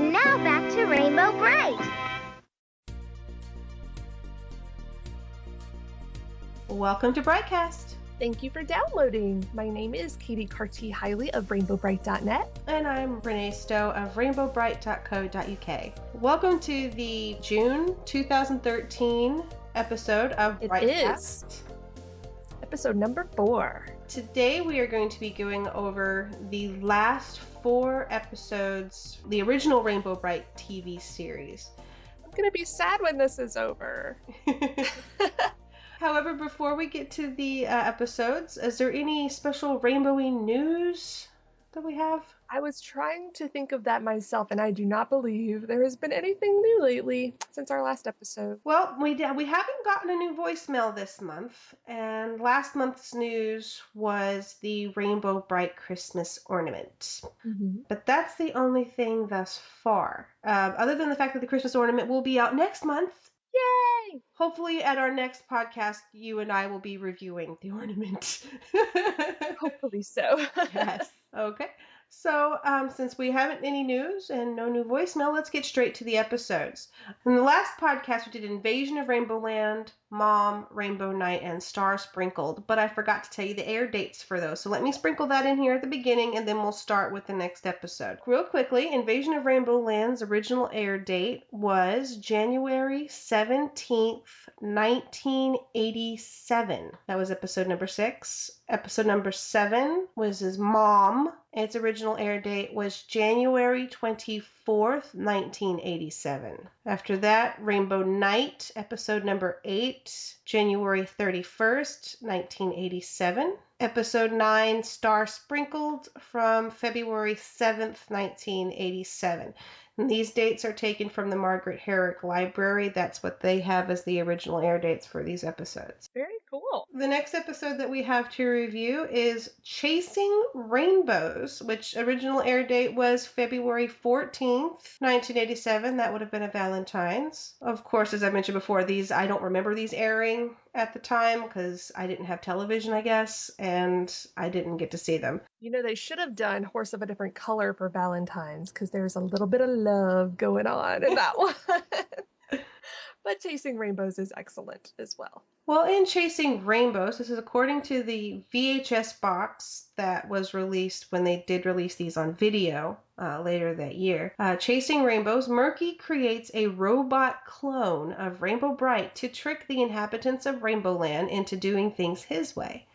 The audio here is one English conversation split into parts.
And now back to Rainbow Brite. Welcome to Brite Cast. Thank you for downloading. My name is Katie Carty-Hiley of RainbowBrite.net. And I'm Renee Stowe of RainbowBrite.co.uk. Welcome to the June 2013 episode of Brite Cast. Episode number 4. Today we are going to be going over the last 4 episodes, the original Rainbow Brite TV series. I'm going to be sad when this is over. However, before we get to the episodes, is there any special rainbowy news that we have? I was trying to think of that myself, and I do not believe there has been anything new lately since our last episode. Well, we haven't gotten a new voicemail this month, and last month's news was the Rainbow Brite Christmas ornament. Mm-hmm. But that's the only thing thus far, other than the fact that the Christmas ornament will be out next month. Yay! Hopefully at our next podcast, you and I will be reviewing the ornament. Hopefully so. Yes. Okay. So, since we haven't any news and no new voicemail, let's get straight to the episodes. In the last podcast, we did Invasion of Rainbow Land, Mom, Rainbow Night, and Star Sprinkled, but I forgot to tell you the air dates for those. So let me sprinkle that in here at the beginning, and then we'll start with the next episode. Real quickly, Invasion of Rainbow Land's original air date was January 17th, 1987. That was episode number 6. Episode number 7 was his Mom. Its original air date was January 24th, 1987. After that, Rainbow Night, episode number 8, January 31st, 1987. Episode 9, Star Sprinkled, from February 7th, 1987. And these dates are taken from the Margaret Herrick Library. That's what they have as the original air dates for these episodes. Very cool. The next episode that we have to review is Chasing Rainbows, which original air date was February 14th, 1987. That would have been a Valentine's. Of course, as I mentioned before, I don't remember these airing at the time because I didn't have television, I guess, and I didn't get to see them. You know, they should have done Horse of a Different Color for Valentine's because there's a little bit of love going on in that one. But Chasing Rainbows is excellent as well. Well, in Chasing Rainbows, this is according to the VHS box that was released when they did release these on video later that year. Chasing Rainbows, Murky creates a robot clone of Rainbow Brite to trick the inhabitants of Rainbow Land into doing things his way.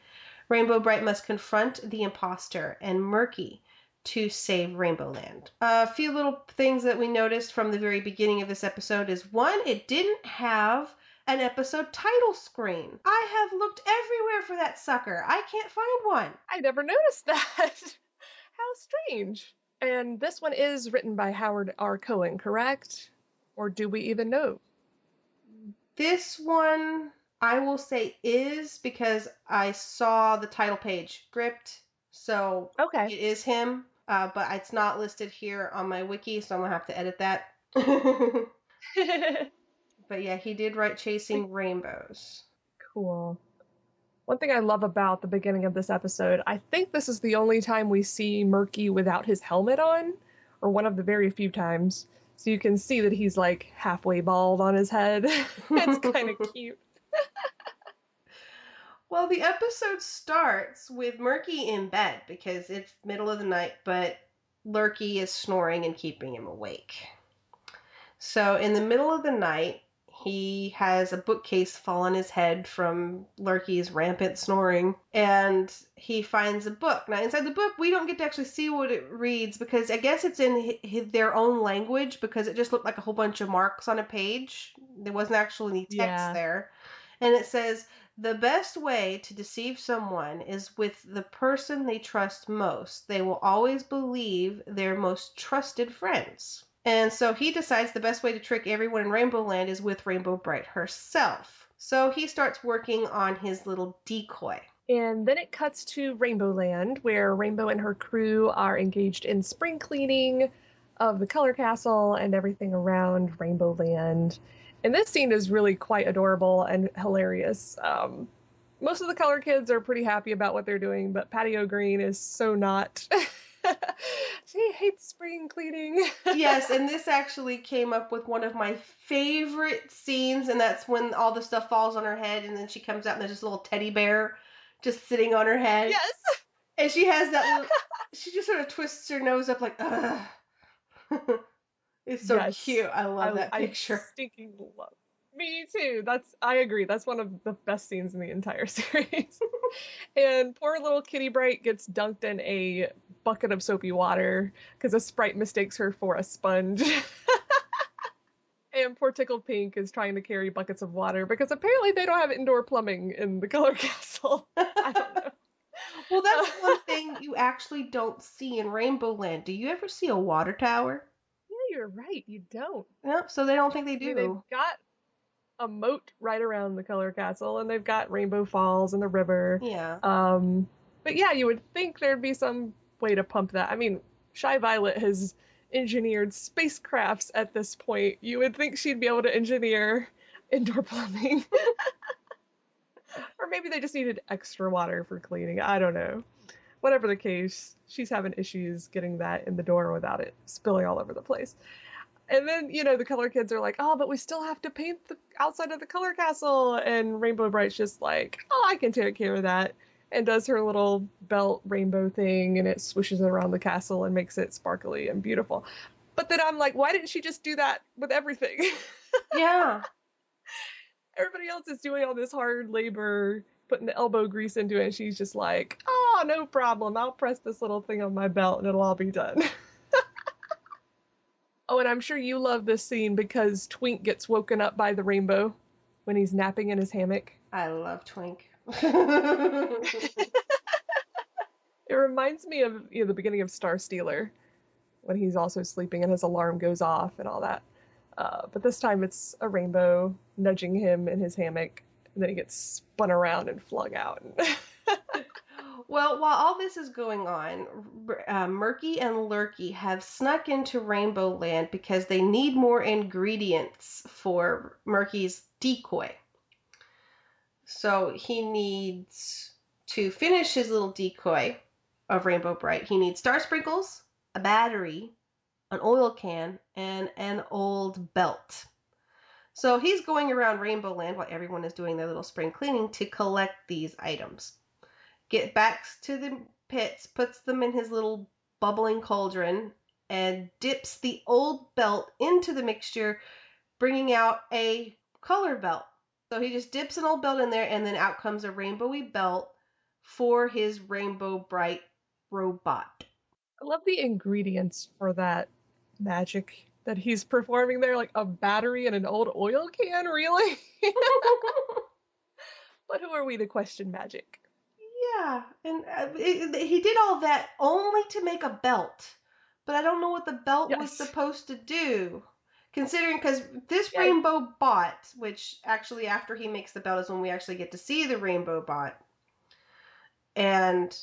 Rainbow Brite must confront the imposter and Murky to save Rainbow Land. A few little things that we noticed from the very beginning of this episode is, one, it didn't have an episode title screen. I have looked everywhere for that sucker. I can't find one. I never noticed that. How strange. And this one is written by Howard R. Cohen, correct? Or do we even know? This one, I will say is, because I saw the title page script, so okay. It is him. But it's not listed here on my wiki, so I'm going to have to edit that. But yeah, he did write Chasing Rainbows. Cool. One thing I love about the beginning of this episode, I think this is the only time we see Murky without his helmet on, or one of the very few times. So you can see that he's like halfway bald on his head. It's kind of cute. Well, the episode starts with Murky in bed because it's middle of the night, but Lurky is snoring and keeping him awake. So in the middle of the night, he has a bookcase fall on his head from Lurky's rampant snoring, and he finds a book. Now, inside the book, we don't get to actually see what it reads because I guess it's in their own language because it just looked like a whole bunch of marks on a page. There wasn't actually any text there. And it says, the best way to deceive someone is with the person they trust most. They will always believe their most trusted friends. And so he decides the best way to trick everyone in Rainbow Land is with Rainbow Brite herself. So he starts working on his little decoy. And then it cuts to Rainbow Land, where Rainbow and her crew are engaged in spring cleaning of the Color Castle and everything around Rainbow Land. And this scene is really quite adorable and hilarious. Most of the color kids are pretty happy about what they're doing, but Patio Green is so not. She hates spring cleaning. Yes, and this actually came up with one of my favorite scenes, and that's when all the stuff falls on her head, and then she comes out and there's this little teddy bear just sitting on her head. Yes. And she has that little, she just sort of twists her nose up like, ugh. It's so Yes. cute. I love that I picture. stinking love. Me too. I agree. That's one of the best scenes in the entire series. And poor little Kitty Brite gets dunked in a bucket of soapy water because a Sprite mistakes her for a sponge. And poor Tickled Pink is trying to carry buckets of water because apparently they don't have indoor plumbing in the Color Castle. I don't know. Well, that's one thing you actually don't see in Rainbow Land. Do you ever see a water tower? Yeah, you're right. You don't. Yep, so they don't think they I mean, do. they've got a moat right around the Color Castle, and they've got Rainbow Falls and the river. Yeah. But yeah, you would think there'd be some way to pump that. I mean, Shy Violet has engineered spacecrafts at this point. You would think she'd be able to engineer indoor plumbing. Or maybe they just needed extra water for cleaning. I don't know. Whatever the case, she's having issues getting that in the door without it spilling all over the place. And then, the color kids are like, oh, but we still have to paint the outside of the Color Castle. And Rainbow Brite's just like, oh, I can take care of that. And does her little belt rainbow thing, and it swishes around the castle and makes it sparkly and beautiful. But then I'm like, why didn't she just do that with everything? Yeah. Everybody else is doing all this hard labor, putting the elbow grease into it, and she's just like, oh, no problem. I'll press this little thing on my belt and it'll all be done. Oh, and I'm sure you love this scene because Twink gets woken up by the rainbow when he's napping in his hammock. I love Twink. It reminds me of the beginning of Star Stealer when he's also sleeping and his alarm goes off and all that. But this time it's a rainbow nudging him in his hammock, and then he gets spun around and flung out. Well, while all this is going on, Murky and Lurky have snuck into Rainbow Land because they need more ingredients for Murky's decoy. So he needs to finish his little decoy of Rainbow Brite. He needs star sprinkles, a battery, an oil can, and an old belt. So he's going around Rainbow Land while everyone is doing their little spring cleaning to collect these items. Get back to the pits, puts them in his little bubbling cauldron, and dips the old belt into the mixture, bringing out a color belt. So he just dips an old belt in there, and then out comes a rainbowy belt for his Rainbow Brite robot. I love the ingredients for that magic that he's performing there, like a battery and an old oil can, really? But who are we to question magic? Yeah, and he did all that only to make a belt, but I don't know what the belt was supposed to do. Considering, because this rainbow bot, which actually after he makes the belt is when we actually get to see the rainbow bot, and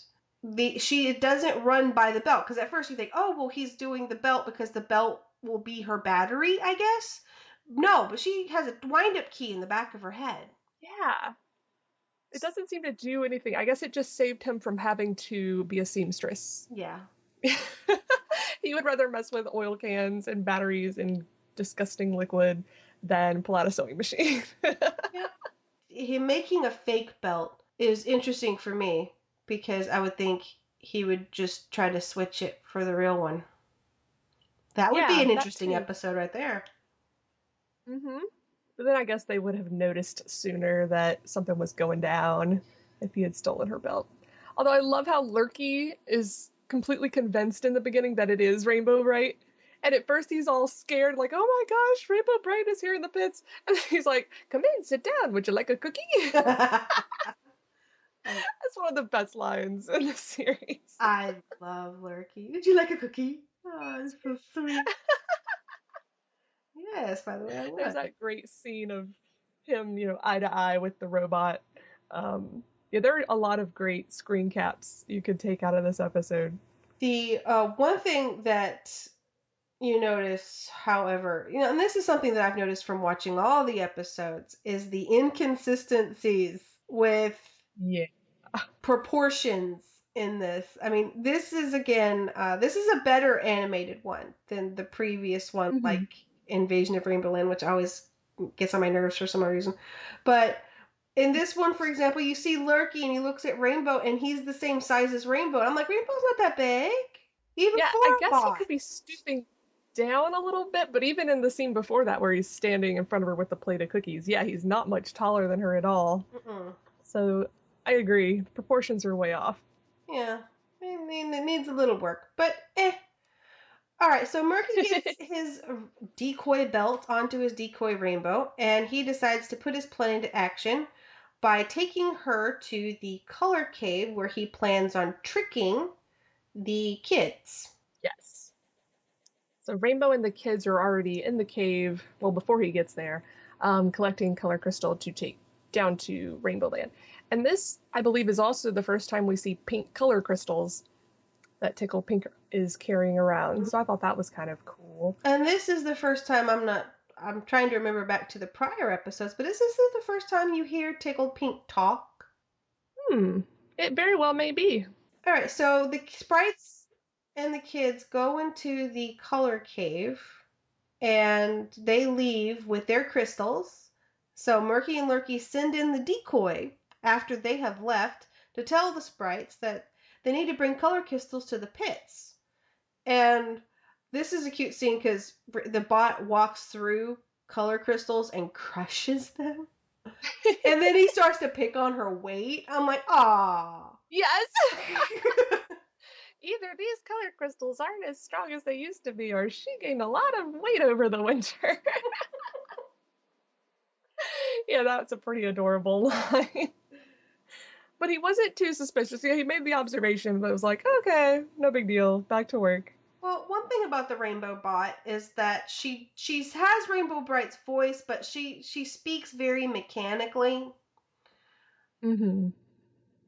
she doesn't run by the belt, because at first you think, oh, well, he's doing the belt because the belt will be her battery, I guess. No, but she has a wind-up key in the back of her head. Yeah. It doesn't seem to do anything. I guess it just saved him from having to be a seamstress. Yeah. He would rather mess with oil cans and batteries and disgusting liquid than pull out a sewing machine. Yeah. Him making a fake belt is interesting for me because I would think he would just try to switch it for the real one. That would be an interesting episode right there. Mm-hmm. But then I guess they would have noticed sooner that something was going down if he had stolen her belt. Although I love how Lurky is completely convinced in the beginning that it is Rainbow Brite. And at first he's all scared, like, oh my gosh, Rainbow Brite is here in the pits. And then he's like, come in, sit down. Would you like a cookie? That's one of the best lines in the series. I love Lurky. Would you like a cookie? Oh, it's so sweet. Yes, by the way, I would. There's that great scene of him, eye to eye with the robot. There are a lot of great screen caps you could take out of this episode. The one thing that you notice, however, and this is something that I've noticed from watching all the episodes, is the inconsistencies with proportions in this. I mean, this is again, this is a better animated one than the previous one, Hmm. like Invasion of Rainbow Land, which always gets on my nerves for some reason. But in this one, for example, you see Lurky and he looks at Rainbow and he's the same size as Rainbow. And I'm like, Rainbow's not that big, even Yeah, for I a guess he bot. could be stooping down a little bit, but even in the scene before that where he's standing in front of her with the plate of cookies, yeah, he's not much taller than her at all. Mm-mm. So I agree. The proportions are way off. Yeah, I mean, it needs a little work, but eh. All right, so Murky gets his decoy belt onto his decoy Rainbow, and he decides to put his plan into action by taking her to the color cave where he plans on tricking the kids. Yes. So Rainbow and the kids are already in the cave, well, before he gets there, collecting color crystal to take down to Rainbow Land. And this, I believe, is also the first time we see pink color crystals that Tickle Pink is carrying around. So I thought that was kind of cool. And this is the first time I'm trying to remember back to the prior episodes, but is this the first time you hear Tickled Pink talk? It very well may be. All right, so the sprites and the kids go into the color cave and they leave with their crystals. So Murky and Lurky send in the decoy after they have left to tell the sprites that they need to bring color crystals to the pits. And this is a cute scene because the bot walks through color crystals and crushes them. And then he starts to pick on her weight. I'm like, ah. Yes. Either these color crystals aren't as strong as they used to be, or she gained a lot of weight over the winter. Yeah, that's a pretty adorable line. But he wasn't too suspicious. Yeah, he made the observation, but it was like, okay, no big deal. Back to work. Well, one thing about the Rainbow Bot is that she has Rainbow Brite's voice, but she speaks very mechanically. Mm-hmm.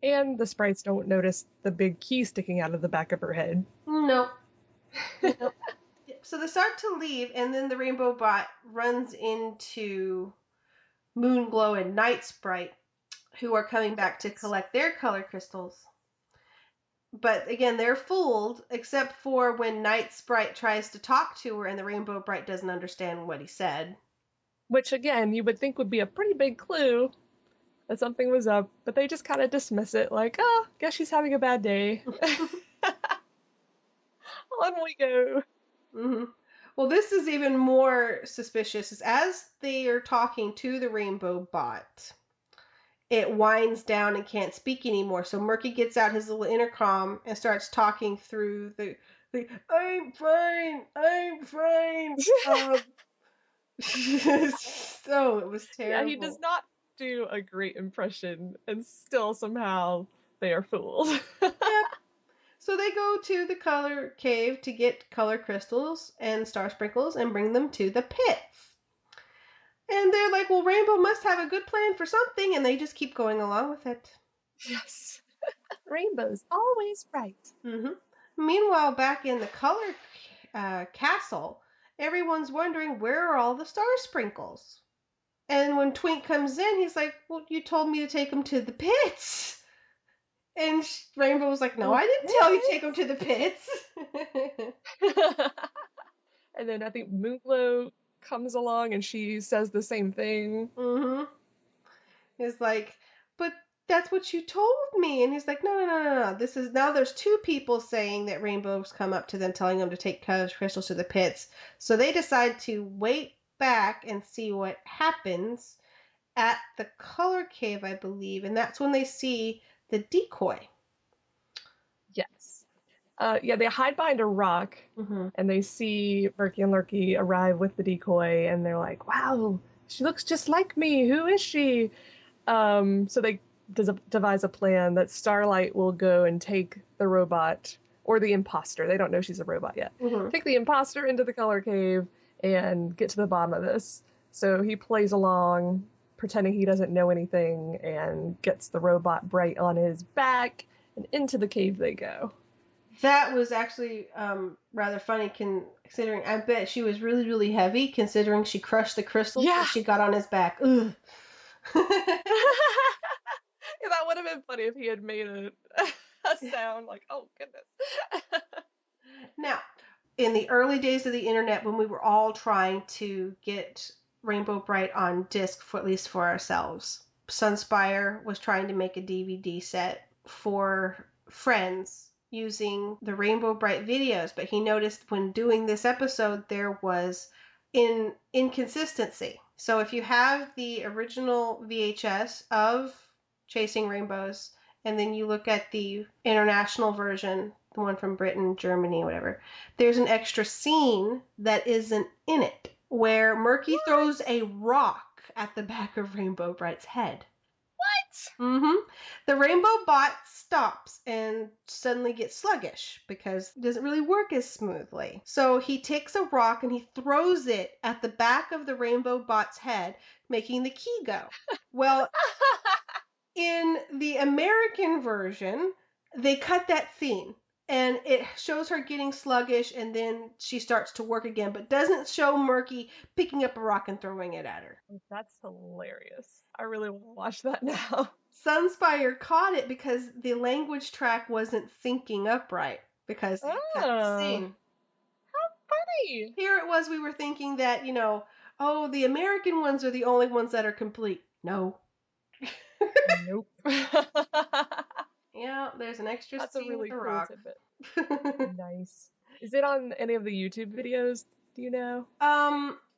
And the sprites don't notice the big key sticking out of the back of her head. Nope. Nope. So they start to leave, and then the Rainbow Bot runs into Moonglow and Night Sprite, who are coming back to collect their color crystals. But again, they're fooled, except for when Night Sprite tries to talk to her and the Rainbow Brite doesn't understand what he said. Which, again, you would think would be a pretty big clue that something was up, but they just kind of dismiss it like, oh, guess she's having a bad day. On we go. Mm-hmm. Well, this is even more suspicious. As they are talking to the Rainbow Bot, it winds down and can't speak anymore. So Murky gets out his little intercom and starts talking through the I'm fine. So it was terrible. Yeah, he does not do a great impression, and still somehow they are fooled. Yep. So they go to the color cave to get color crystals and star sprinkles and bring them to the pits. And they're like, well, Rainbow must have a good plan for something, and they just keep going along with it. Yes. Rainbow's always right. Mm-hmm. Meanwhile, back in the color castle, everyone's wondering, where are all the star sprinkles? And when Twink comes in, he's like, well, you told me to take them to the pits. And Rainbow was like, no, I didn't tell you to take them to the pits. And then I think Moonglow comes along and she says the same thing. Mm-hmm. It's like, but that's what you told me. And he's like, no. This is, now there's two people saying that Rainbow's come up to them telling them to take crystals to the pits. So they decide to wait back and see what happens at the color cave, I believe. And that's when they see the decoy. Yes. Yeah, they hide behind a rock, and they see Murky and Lurky arrive with the decoy, and they're like, wow, she looks just like me. Who is she? So they devise a plan that Starlite will go and take the robot, or the imposter. They don't know she's a robot yet. Take the imposter into the color cave and get to the bottom of this. So he plays along, pretending he doesn't know anything, and gets the robot Brite on his back, and into the cave they go. That was actually rather funny, considering I bet she was really, really heavy, considering she crushed the crystals that she got on his back. Ugh. Yeah, that would have been funny if he had made a sound like, oh goodness. Now, in the early days of the internet, when we were all trying to get Rainbow Brite on disc, for at least for ourselves, Sunspire was trying to make a DVD set for friends using the Rainbow Brite videos, but he noticed when doing this episode there was inconsistency. So if you have the original VHS of Chasing Rainbows and then you look at the international version, the one from Britain, Germany, whatever, there's an extra scene that isn't in it where Murky throws a rock at the back of Rainbow Brite's head. What? Mm-hmm. The Rainbow Bot stops and suddenly gets sluggish because it doesn't really work as smoothly. So he takes a rock and he throws it at the back of the Rainbow Bot's head, making the key go. Well, in the American version, they cut that scene. And it shows her getting sluggish, and then she starts to work again, but doesn't show Murky picking up a rock and throwing it at her. That's hilarious. I really want to watch that now. Sunspire caught it because the language track wasn't syncing up right because they cut the scene. How funny. Here it was, we were thinking that, oh, the American ones are the only ones that are complete. No. Nope. Yeah, there's an extra That's a scene really with a cool rock. tidbit. Nice. Is it on any of the YouTube videos? Do you know?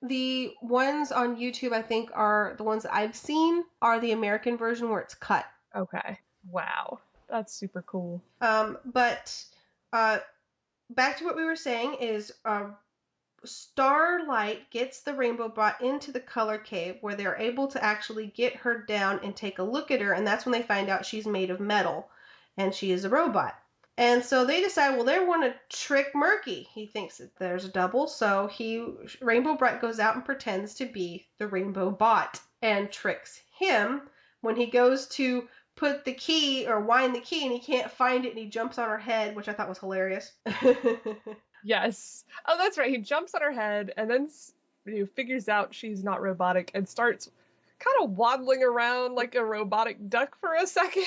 The ones on YouTube, I think, are the ones that I've seen are the American version where it's cut. Okay. Wow. That's super cool. But back to what we were saying is Starlite gets the Rainbow Bot into the color cave where they're able to actually get her down and take a look at her, and that's when they find out she's made of metal and she is a robot. And so they decide, well, they want to trick Murky. He thinks that there's a double, so Rainbow Brite goes out and pretends to be the Rainbow Bot and tricks him. When he goes to put the key or wind the key and he can't find it and he jumps on her head, which I thought was hilarious. Yes. Oh, that's right. He jumps on her head and then figures out she's not robotic and starts kind of waddling around like a robotic duck for a second.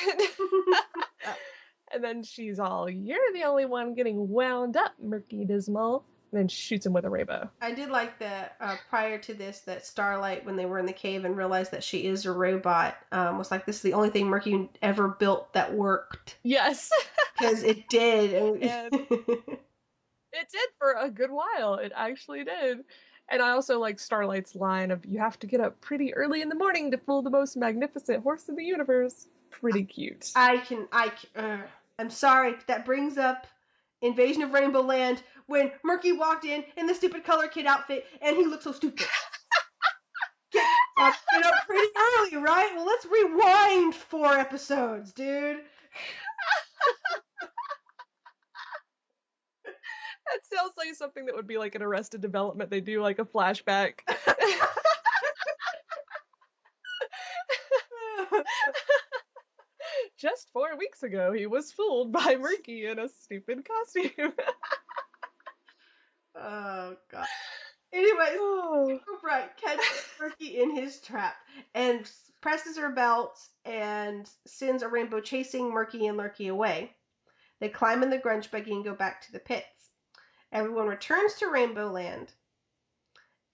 And then she's all, "You're the only one getting wound up, Murky Dismal." And then shoots him with a rainbow. I did like that prior to this, that Starlite, when they were in the cave and realized that she is a robot, was like, this is the only thing Murky ever built that worked. Yes. Because it did. And it did for a good while. It actually did. And I also like Starlight's line of, "You have to get up pretty early in the morning to fool the most magnificent horse in the universe." Pretty cute. I'm sorry, that brings up Invasion of Rainbow Land when Murky walked in the stupid Color Kid outfit and he looked so stupid. Get up pretty early, right? Well, let's rewind 4 episodes, dude. That sounds like something that would be like an Arrested Development. They do like a flashback. Just 4 weeks ago, he was fooled by Murky in a stupid costume. Oh, God. Anyway, Rainbow Brite catches Murky in his trap and presses her belt and sends a rainbow chasing Murky and Lurky away. They climb in the grunge buggy and go back to the pits. Everyone returns to Rainbow Land,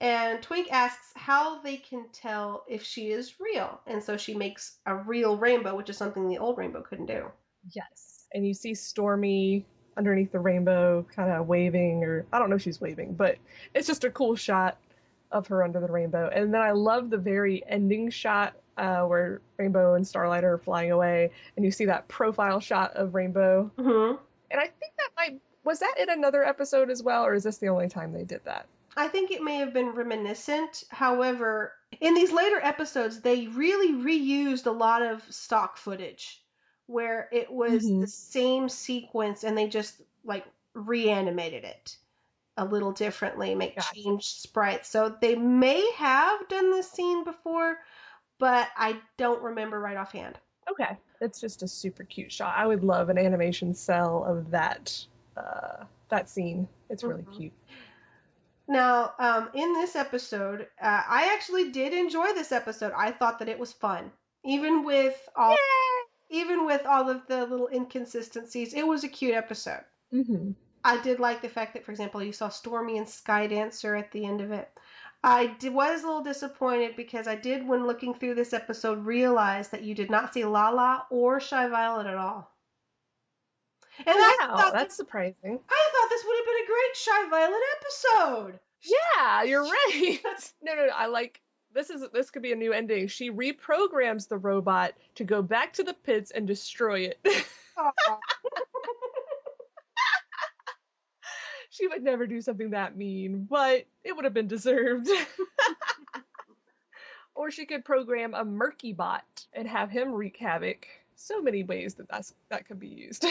and Twink asks how they can tell if she is real, and so she makes a real rainbow, which is something the old rainbow couldn't do. Yes. And you see Stormy underneath the rainbow kind of waving, or I don't know if she's waving, but it's just a cool shot of her under the rainbow. And then I love the very ending shot where Rainbow and Starlight are flying away, and you see that profile shot of Rainbow. Mm-hmm. And I think was that in another episode as well, or is this the only time they did that? I think it may have been reminiscent. However, in these later episodes, they really reused a lot of stock footage where it was the same sequence and they just like reanimated it a little differently, changed sprites. So they may have done this scene before, but I don't remember right offhand. Okay. It's just a super cute shot. I would love an animation cell of that scene. It's really cute. Now, in this episode, I actually did enjoy this episode. I thought that it was fun. Even with all... even with all of the little inconsistencies, it was a cute episode. Mm-hmm. I did like the fact that, for example, you saw Stormy and Sky Dancer at the end of it. Was a little disappointed because I did, when looking through this episode, realize that you did not see Lala or Shy Violet at all. And Wow, that's surprising. I thought this would have been a great Shy Violet episode. Yeah, you're right. No, I like this could be a new ending. She reprograms the robot to go back to the pits and destroy it. She would never do something that mean, but it would have been deserved. Or she could program a Murky bot and have him wreak havoc. So many ways that could be used.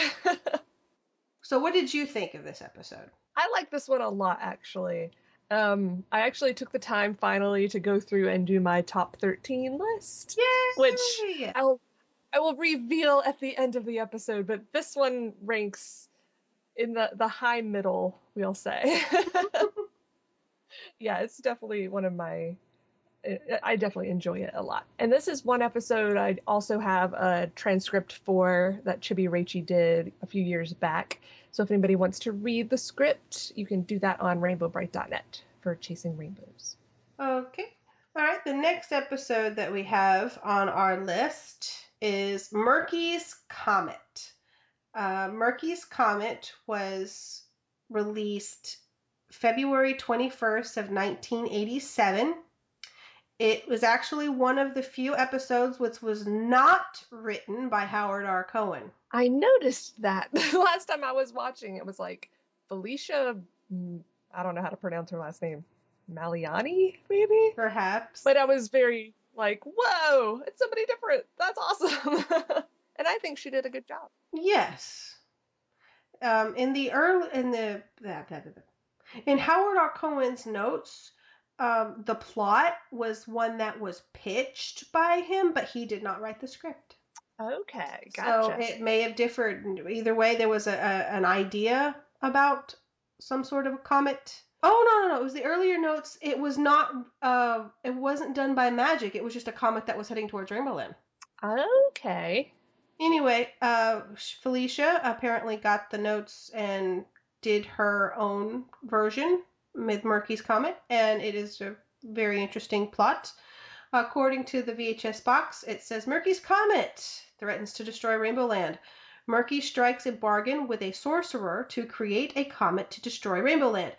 So what did you think of this episode? I like this one a lot, actually. I actually took the time finally to go through and do my top 13 list. Yay! Which I will reveal at the end of the episode, but this one ranks in the high middle, we'll say. Yeah, it's definitely one of my... I definitely enjoy it a lot. And this is one episode I also have a transcript for that Chibi Raichi did a few years back. So if anybody wants to read the script, you can do that on rainbowbrite.net for Chasing Rainbows. Okay. All right. The next episode that we have on our list is Murky's Comet. Murky's Comet was released February 21st of 1987. It was actually one of the few episodes which was not written by Howard R. Cohen. I noticed that the last time I was watching. It was like Felicia, I don't know how to pronounce her last name, Maliani, maybe? Perhaps. But I was very like, whoa, it's somebody different. That's awesome. And I think she did a good job. Yes. In Howard R. Cohen's notes, the plot was one that was pitched by him, but he did not write the script. Okay, gotcha. So it may have differed. Either way, there was an idea about some sort of a comet. Oh, no. It was the earlier notes. It was not, it wasn't done by magic. It was just a comet that was heading towards Rainbow Land. Okay. Anyway, Felicia apparently got the notes and did her own version with Murky's Comet, and it is a very interesting plot. According to the VHS box, it says, Murky's Comet threatens to destroy Rainbow Land. Murky strikes a bargain with a sorcerer to create a comet to destroy Rainbow Land.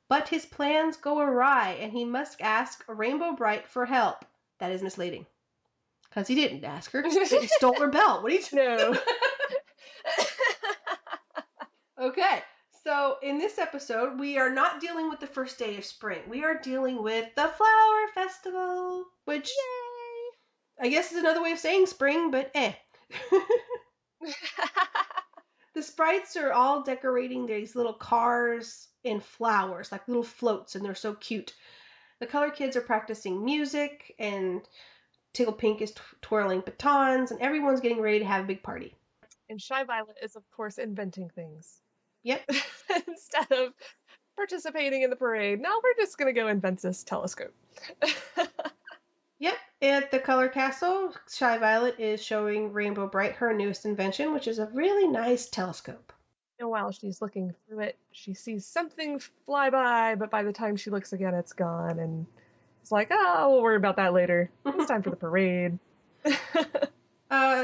But his plans go awry, and he must ask Rainbow Brite for help. That is misleading. Because he didn't ask her. He stole her belt. What are you doing? No. Okay. So in this episode, we are not dealing with the first day of spring. We are dealing with the Flower Festival, which I guess is another way of saying spring, but The Sprites are all decorating these little cars in flowers, like little floats, and they're so cute. The Color Kids are practicing music, and Tickle Pink is twirling batons, and everyone's getting ready to have a big party. And Shy Violet is, of course, inventing things. Yep. Instead of participating in the parade, now we're just going to go invent this telescope. Yep. At the Color Castle, Shy Violet is showing Rainbow Brite her newest invention, which is a really nice telescope. And while she's looking through it, she sees something fly by, but by the time she looks again, it's gone. And it's like, oh, we'll worry about that later. It's time for the parade.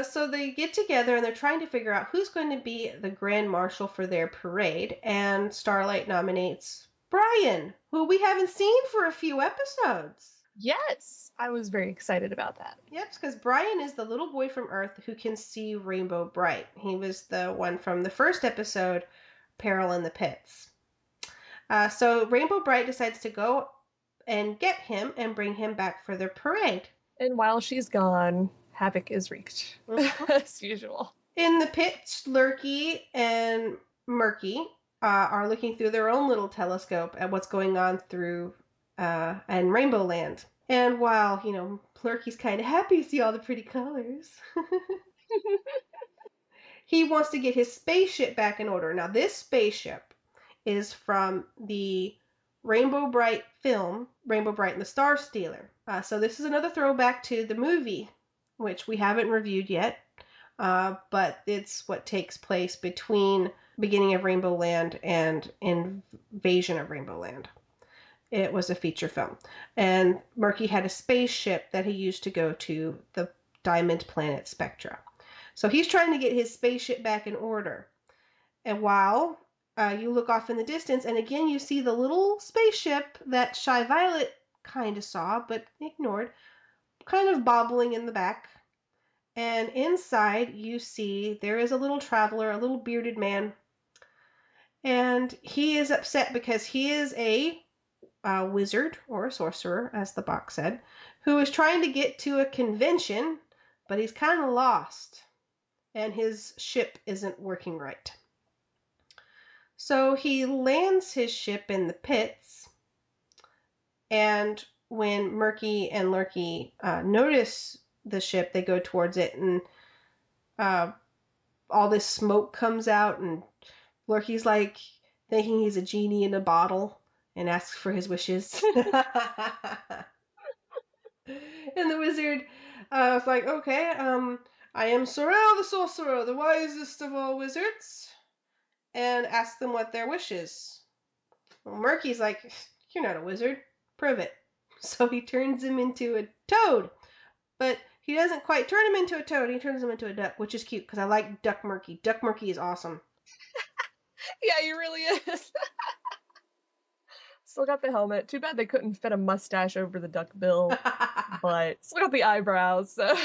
So they get together and they're trying to figure out who's going to be the Grand Marshal for their parade. And Starlite nominates Brian, who we haven't seen for a few episodes. Yes, I was very excited about that. Yep, because Brian is the little boy from Earth who can see Rainbow Brite. He was the one from the first episode, Peril in the Pits. So Rainbow Brite decides to go and get him and bring him back for their parade. And while she's gone, havoc is wreaked, as usual. In the pits, Lurky and Murky are looking through their own little telescope at what's going on through and Rainbow Land. And while, Lurky's kind of happy to see all the pretty colors, he wants to get his spaceship back in order. Now, this spaceship is from the Rainbow Brite film, Rainbow Brite and the Star Stealer. So this is another throwback to the movie, which we haven't reviewed yet, but it's what takes place between beginning of Rainbow Land and Invasion of Rainbow Land. It was a feature film. And Murky had a spaceship that he used to go to the diamond planet Spectra. So he's trying to get his spaceship back in order. And while you look off in the distance, and again you see the little spaceship that Shy Violet kind of saw, but ignored, kind of bobbling in the back. And inside you see there is a little traveler, a little bearded man. And he is upset because he is a wizard or a sorcerer, as the box said, who is trying to get to a convention, but he's kind of lost, and his ship isn't working right. So he lands his ship in the pits, and when Murky and Lurky notice the ship, they go towards it, and all this smoke comes out, and Lurky's like thinking he's a genie in a bottle, and asks for his wishes. And the wizard was like, okay, I am Sorrel the sorcerer, the wisest of all wizards, and asks them what their wish is. Well, Murky's like, you're not a wizard, prove it. So he turns him into a toad, but he doesn't quite turn him into a toad, he turns him into a duck, which is cute, because I like Duck Murky. Duck Murky is awesome. Yeah, he really is. Still got the helmet. Too bad they couldn't fit a mustache over the duck bill, but still got the eyebrows. So.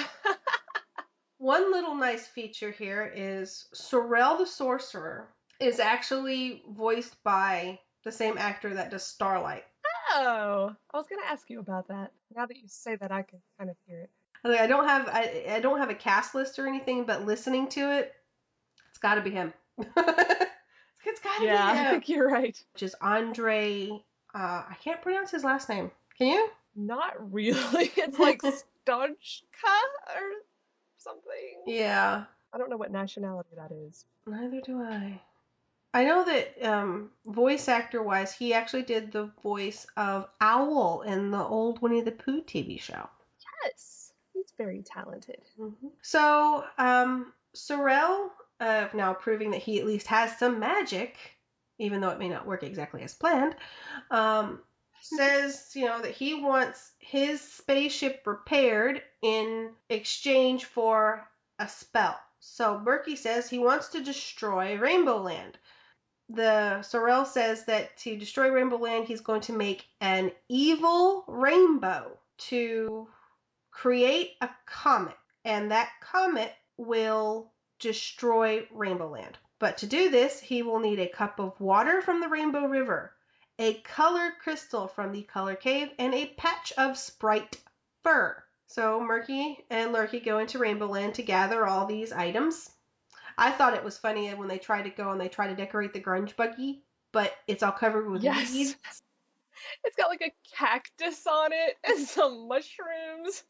One little nice feature here is Sorrel the Sorcerer is actually voiced by the same actor that does Starlite. Oh, I was gonna ask you about that. Now that you say that, I can kind of hear it. I don't have a cast list or anything, but listening to it, it's got to be him. It's got to be him. Yeah, I think you're right. Which is Andre. I can't pronounce his last name. Can you? Not really. It's like Stojka or something. Yeah. I don't know what nationality that is. Neither do I. I know that voice actor wise, he actually did the voice of Owl in the old Winnie the Pooh TV show. Yes, he's very talented. Mm-hmm. So, Sorrel, now proving that he at least has some magic, even though it may not work exactly as planned, says, that he wants his spaceship repaired in exchange for a spell. So Murky says he wants to destroy Rainbow Land. The Sorrel says that to destroy Rainbow Land, he's going to make an evil rainbow to create a comet, and that comet will destroy Rainbow Land. But to do this, he will need a cup of water from the Rainbow River, a color crystal from the Color Cave, and a patch of Sprite fur. So Murky and Lurky go into Rainbow Land to gather all these items. I thought it was funny when they try to go and they try to decorate the grunge buggy, but it's all covered with weeds. It's got like a cactus on it and some mushrooms.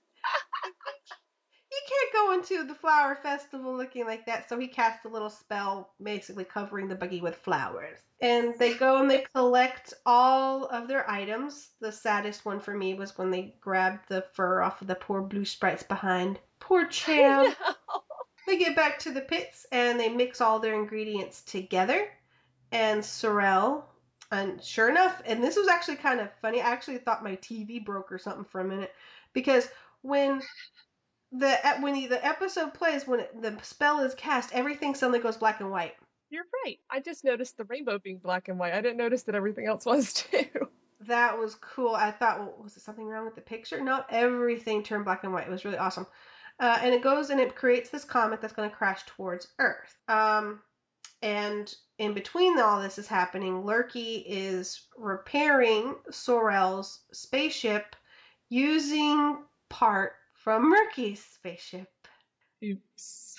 You can't go into the flower festival looking like that, so he casts a little spell basically covering the buggy with flowers. And they go and they collect all of their items. The saddest one for me was when they grabbed the fur off of the poor blue Sprites behind. Poor champ. They get back to the pits and they mix all their ingredients together. And Sorrel, and sure enough, and this was actually kind of funny. I actually thought my TV broke or something for a minute, because when the episode plays, when the spell is cast, everything suddenly goes black and white. You're right. I just noticed the rainbow being black and white. I didn't notice that everything else was too. That was cool. I thought, well, was it something wrong with the picture? No, everything turned black and white. It was really awesome. And it goes and it creates this comet that's going to crash towards Earth. And in between all this is happening, Lurky is repairing Sorrel's spaceship using part from Murky's spaceship. Oops.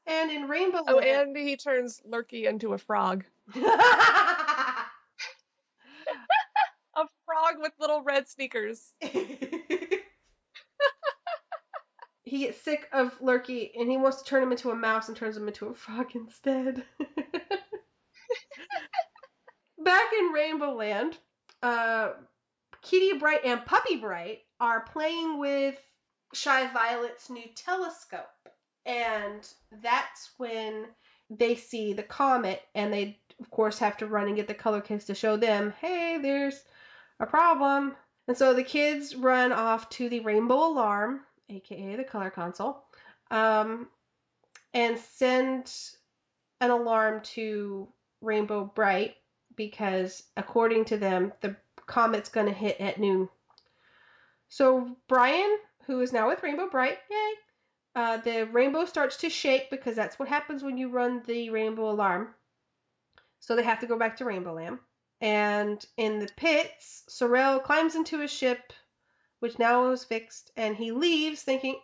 And in Rainbow Oh, Land... and he turns Lurky into a frog. A frog with little red sneakers. He gets sick of Lurky and he wants to turn him into a mouse and turns him into a frog instead. Back in Rainbow Land, Kitty Brite and Puppy Brite are playing with Shy Violet's new telescope. And that's when they see the comet, and they, of course, have to run and get the color kids to show them, hey, there's a problem. And so the kids run off to the Rainbow Alarm, aka the color console, and send an alarm to Rainbow Brite because, according to them, the comet's going to hit at noon. So Brian, who is now with Rainbow Brite, yay, the rainbow starts to shake because that's what happens when you run the Rainbow Alarm. So they have to go back to Rainbow Land. And in the pits, Sorrel climbs into his ship, which now is fixed, and he leaves thinking,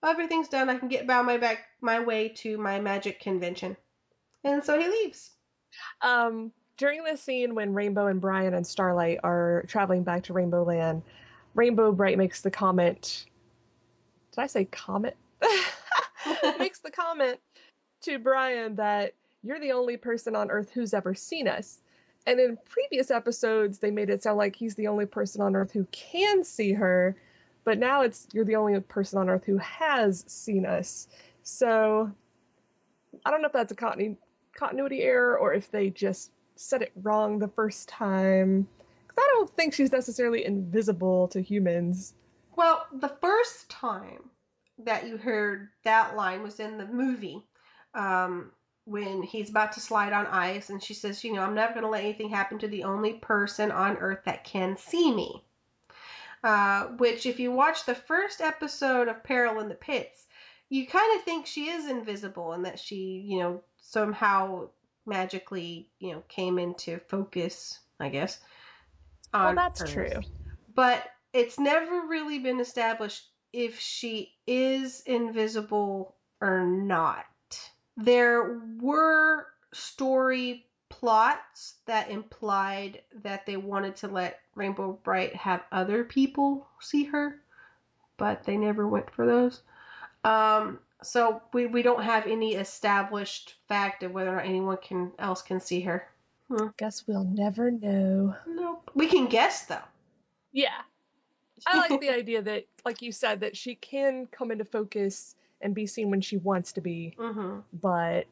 everything's done. I can get my way to my magic convention. And so he leaves. During the scene when Rainbow and Brian and Starlite are traveling back to Rainbow Land, Rainbow Brite makes the comment. Did I say comet? Makes the comment to Brian that you're the only person on Earth who's ever seen us. And in previous episodes, they made it sound like he's the only person on Earth who can see her. But now it's you're the only person on Earth who has seen us. So I don't know if that's a continuity error or if they just said it wrong the first time. Because I don't think she's necessarily invisible to humans. Well, the first time that you heard that line was in the movie when he's about to slide on ice and she says, I'm never going to let anything happen to the only person on Earth that can see me. Which, if you watch the first episode of Peril in the Pits, you kind of think she is invisible and that she, somehow magically, came into focus, I guess. Well, that's Earth. true. But it's never really been established if she is invisible or not. There were story plots that implied that they wanted to let Rainbow Brite have other people see her, but they never went for those. So we don't have any established fact of whether or not anyone else can see her. Guess we'll never know. Nope. We can guess, though. Yeah. I like the idea that, like you said, that she can come into focus and be seen when she wants to be. Mm-hmm. But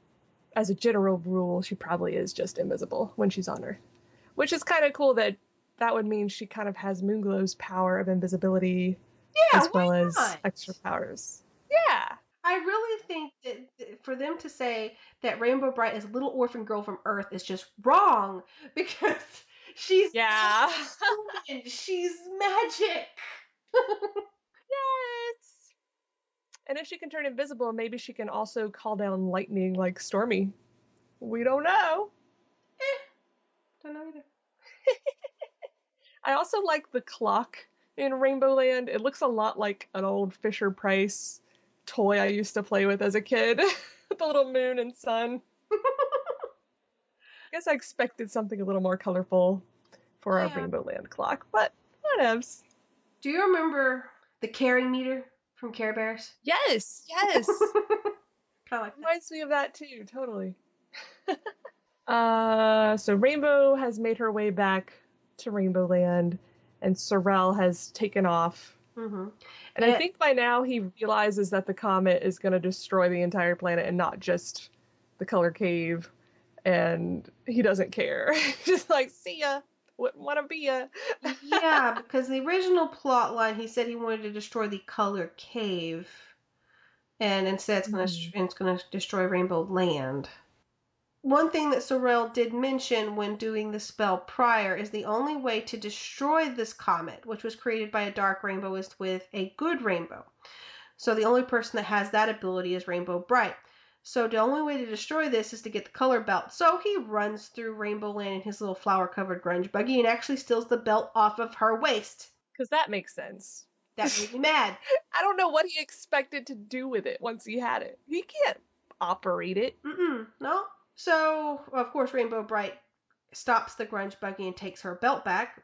as a general rule, she probably is just invisible when she's on Earth. Which is kind of cool that would mean she kind of has Moonglow's power of invisibility as well as extra powers. Yeah. I really think that for them to say that Rainbow Brite is a little orphan girl from Earth is just wrong because she's she's magic. Yes. And if she can turn invisible, maybe she can also call down lightning like Stormy. We don't know. Don't know either. I also like the clock in Rainbow Land. It looks a lot like an old Fisher-Price toy I used to play with as a kid. With the little moon and sun. I guess I expected something a little more colorful for our Rainbow Land clock, but whatevs. Do you remember the carry meter from Care Bears? Yes, yes. Kind of like that. Reminds me of that too, totally. So Rainbow has made her way back to Rainbow Land, and Sorrel has taken off. Mm-hmm. And I think by now he realizes that the comet is going to destroy the entire planet and not just the Color Cave, and he doesn't care. Just like, see ya, wouldn't want to be ya. Yeah, because the original plot line, he said he wanted to destroy the Color Cave, and instead it's going to destroy Rainbow Land. One thing that Sorrel did mention when doing the spell prior is the only way to destroy this comet, which was created by a dark rainbow, is with a good rainbow. So the only person that has that ability is Rainbow Brite. So the only way to destroy this is to get the color belt. So he runs through Rainbow Land in his little flower-covered grunge buggy and actually steals the belt off of her waist. Because that makes sense. That made me mad. I don't know what he expected to do with it once he had it. He can't operate it. No. So, of course, Rainbow Brite stops the grunge buggy and takes her belt back,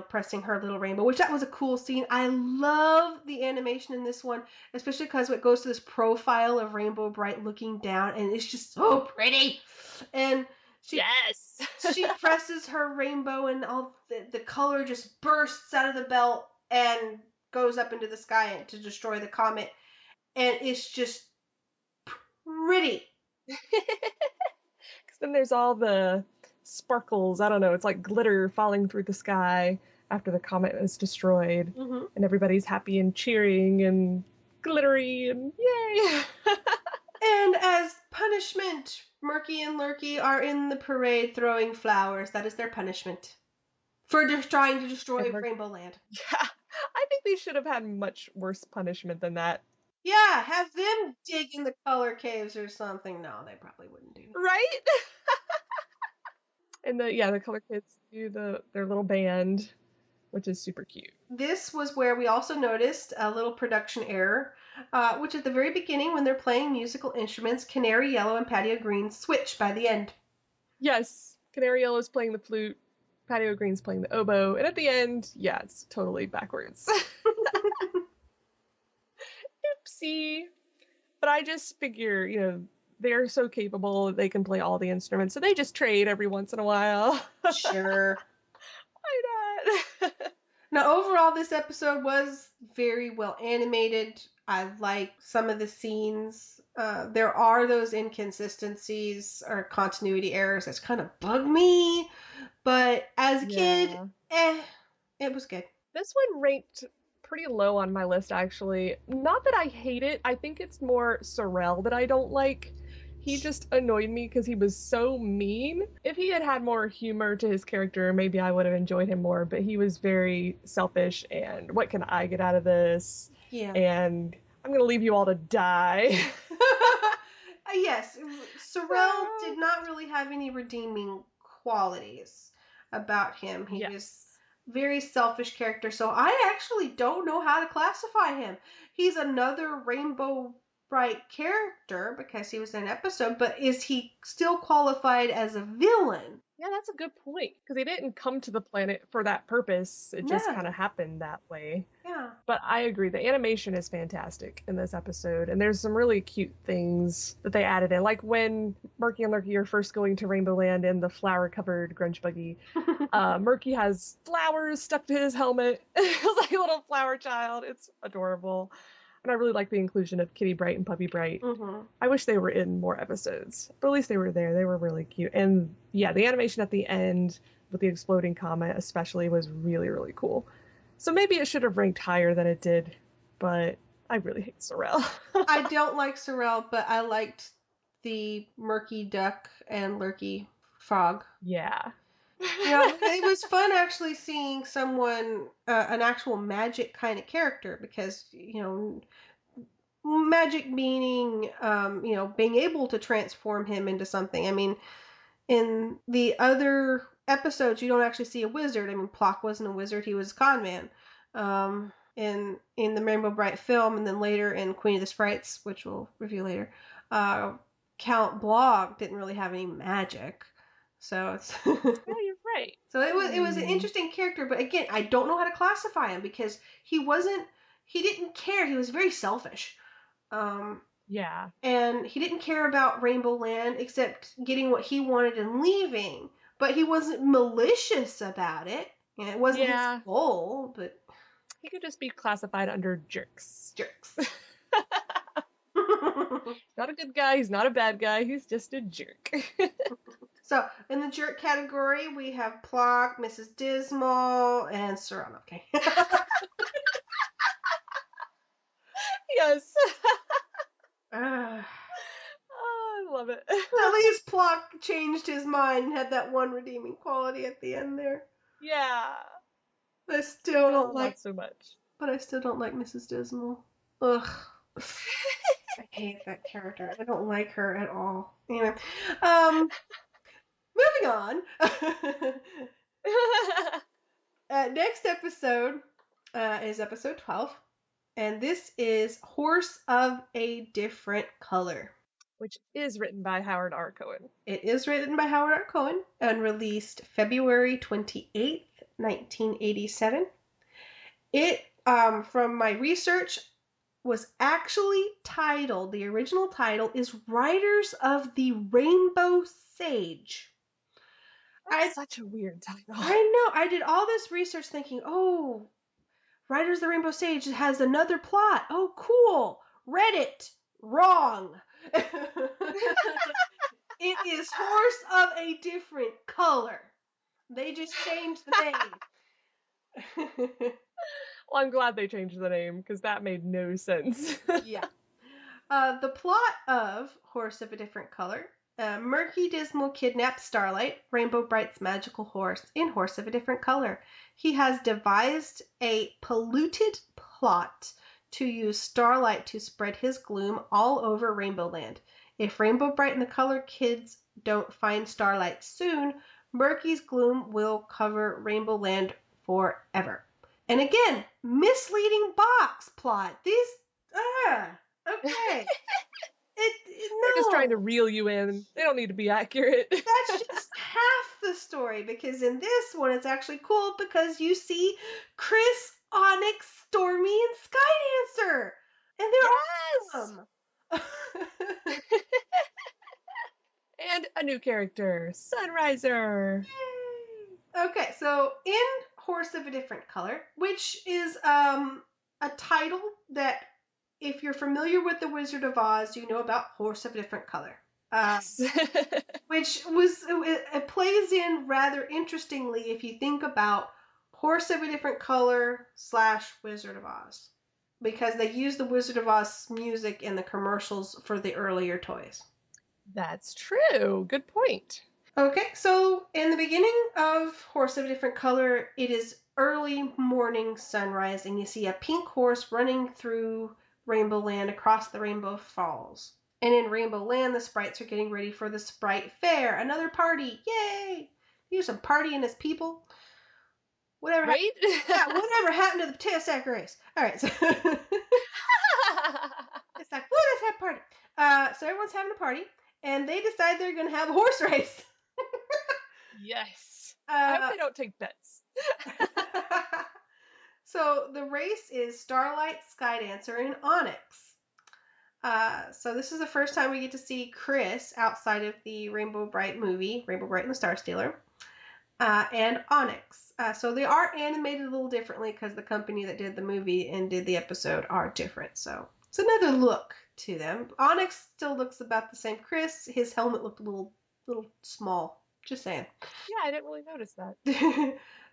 pressing her little rainbow, which that was a cool scene. I love the animation in this one, especially because it goes to this profile of Rainbow Brite looking down, and it's just so pretty. And she presses her rainbow, and all the color just bursts out of the belt and goes up into the sky to destroy the comet. and it's just pretty. Because then there's all the sparkles. I don't know. It's like glitter falling through the sky after the comet is destroyed, and everybody's happy and cheering and glittery and yay! And as punishment, Murky and Lurky are in the parade throwing flowers. That is their punishment for trying to destroy Rainbow Land. Yeah, I think they should have had much worse punishment than that. Yeah, have them dig in the color caves or something. No, they probably wouldn't do that. Right? And the color kids do their little band, which is super cute. This was where we also noticed a little production error, which at the very beginning, when they're playing musical instruments, Canary Yellow and Patio Green switch by the end. Yes, Canary Yellow's playing the flute, Patio Green's playing the oboe, and at the end, yeah, it's totally backwards. Oopsie. But I just figure, they're so capable, they can play all the instruments, so they just trade every once in a while. Sure. Why not? Now, overall, this episode was very well animated. I like some of the scenes. There are those inconsistencies or continuity errors that kind of bug me. But as a kid, it was good. This one ranked pretty low on my list, actually. Not that I hate it. I think it's more Sorrel that I don't like. He just annoyed me because he was so mean. If he had had more humor to his character, maybe I would have enjoyed him more, but he was very selfish and what can I get out of this? Yeah. And I'm going to leave you all to die. Yes, Sorrel did not really have any redeeming qualities about him. He was very selfish character, so I actually don't know how to classify him. He's another Rainbow Brite character because he was in an episode, but is he still qualified as a villain? Yeah, that's a good point, because he didn't come to the planet for that purpose. It just kind of happened that way. Yeah. But I agree, the animation is fantastic in this episode, and there's some really cute things that they added in, like when Murky and Lurky are first going to Rainbow Land in the flower-covered grunge buggy. Murky has flowers stuck to his helmet. It's like a little flower child. It's adorable. And I really like the inclusion of Kitty Brite and Puppy Brite. I wish they were in more episodes, but at least they were there. They were really cute. And yeah, the animation at the end with the exploding comet especially was really, really cool. So maybe it should have ranked higher than it did, but I really hate Sorrel. I don't like Sorrel, but I liked the Murky Duck and Lurky Frog. Yeah. It was fun actually seeing someone, an actual magic kind of character, because, magic meaning, being able to transform him into something. I mean, in the other episodes, you don't actually see a wizard. I mean, Plock wasn't a wizard, he was a con man. In the Rainbow Brite film, and then later in Queen of the Sprites, which we'll review later, Count Blog didn't really have any magic. So it's yeah, you're right. So it was an interesting character, but again, I don't know how to classify him because he didn't care. He was very selfish. Yeah. And he didn't care about Rainbow Land except getting what he wanted and leaving. But he wasn't malicious about it. And it wasn't his goal, but he could just be classified under jerks. Jerks. Not a good guy, he's not a bad guy, he's just a jerk. So, in the jerk category, we have Plock, Mrs. Dismal, and Sorrel. Okay. Yes. I love it. At least Plock changed his mind and had that one redeeming quality at the end there. Yeah. I still don't like... Not so much. But I still don't like Mrs. Dismal. Ugh. I hate that character. I don't like her at all. Anyway. Moving on. Next episode is episode 12. And this is Horse of a Different Color. Which is written by Howard R. Cohen. It is written by Howard R. Cohen and released February 28th, 1987. It, from my research, was actually titled, the original title is Riders of the Rainbow Sage. That's such a weird title. I know. I did all this research thinking, oh, Riders of the Rainbow Sage has another plot. Oh, cool. Reddit, wrong. It is horse of a different color. They just changed the name. Well, I'm glad they changed the name because that made no sense. Yeah. The plot of Horse of a Different Color. Murky Dismal kidnaps Starlite, Rainbow Brite's magical horse, in Horse of a Different Color. He has devised a polluted plot to use Starlite to spread his gloom all over Rainbow Land. If Rainbow Brite and the Color Kids don't find Starlite soon, Murky's gloom will cover Rainbow Land forever. And again, misleading box plot. These, okay. They're just trying to reel you in. They don't need to be accurate. That's just half the story, because in this one it's actually cool because you see Chris, Onyx, Stormy, and Skydancer. And they're awesome. And a new character, Sunriser. Yay. Okay, so in Horse of a Different Color, which is a title that, if you're familiar with The Wizard of Oz, you know about Horse of a Different Color. Which it plays in rather interestingly if you think about Horse of a Different Color / Wizard of Oz. Because they use the Wizard of Oz music in the commercials for the earlier toys. That's true. Good point. Okay, so in the beginning of Horse of a Different Color, it is early morning sunrise, and you see a pink horse running through Rainbow Land across the Rainbow Falls. And in Rainbow Land, the Sprites are getting ready for the Sprite Fair, another party. Yay! Here's some partying as people. Whatever. Right? Whatever happened to the potato sack race? All right, so it's like, let's have a party. So everyone's having a party, and they decide they're going to have a horse race. Yes. I hope they don't take bets. So the race is Starlite, Skydancer, and Onyx. So this is the first time we get to see Chris outside of the Rainbow Brite movie, Rainbow Brite and the Star Stealer, and Onyx. So they are animated a little differently because the company that did the movie and did the episode are different. So it's another look to them. Onyx still looks about the same. Chris, his helmet looked a little small. Just saying. Yeah, I didn't really notice that.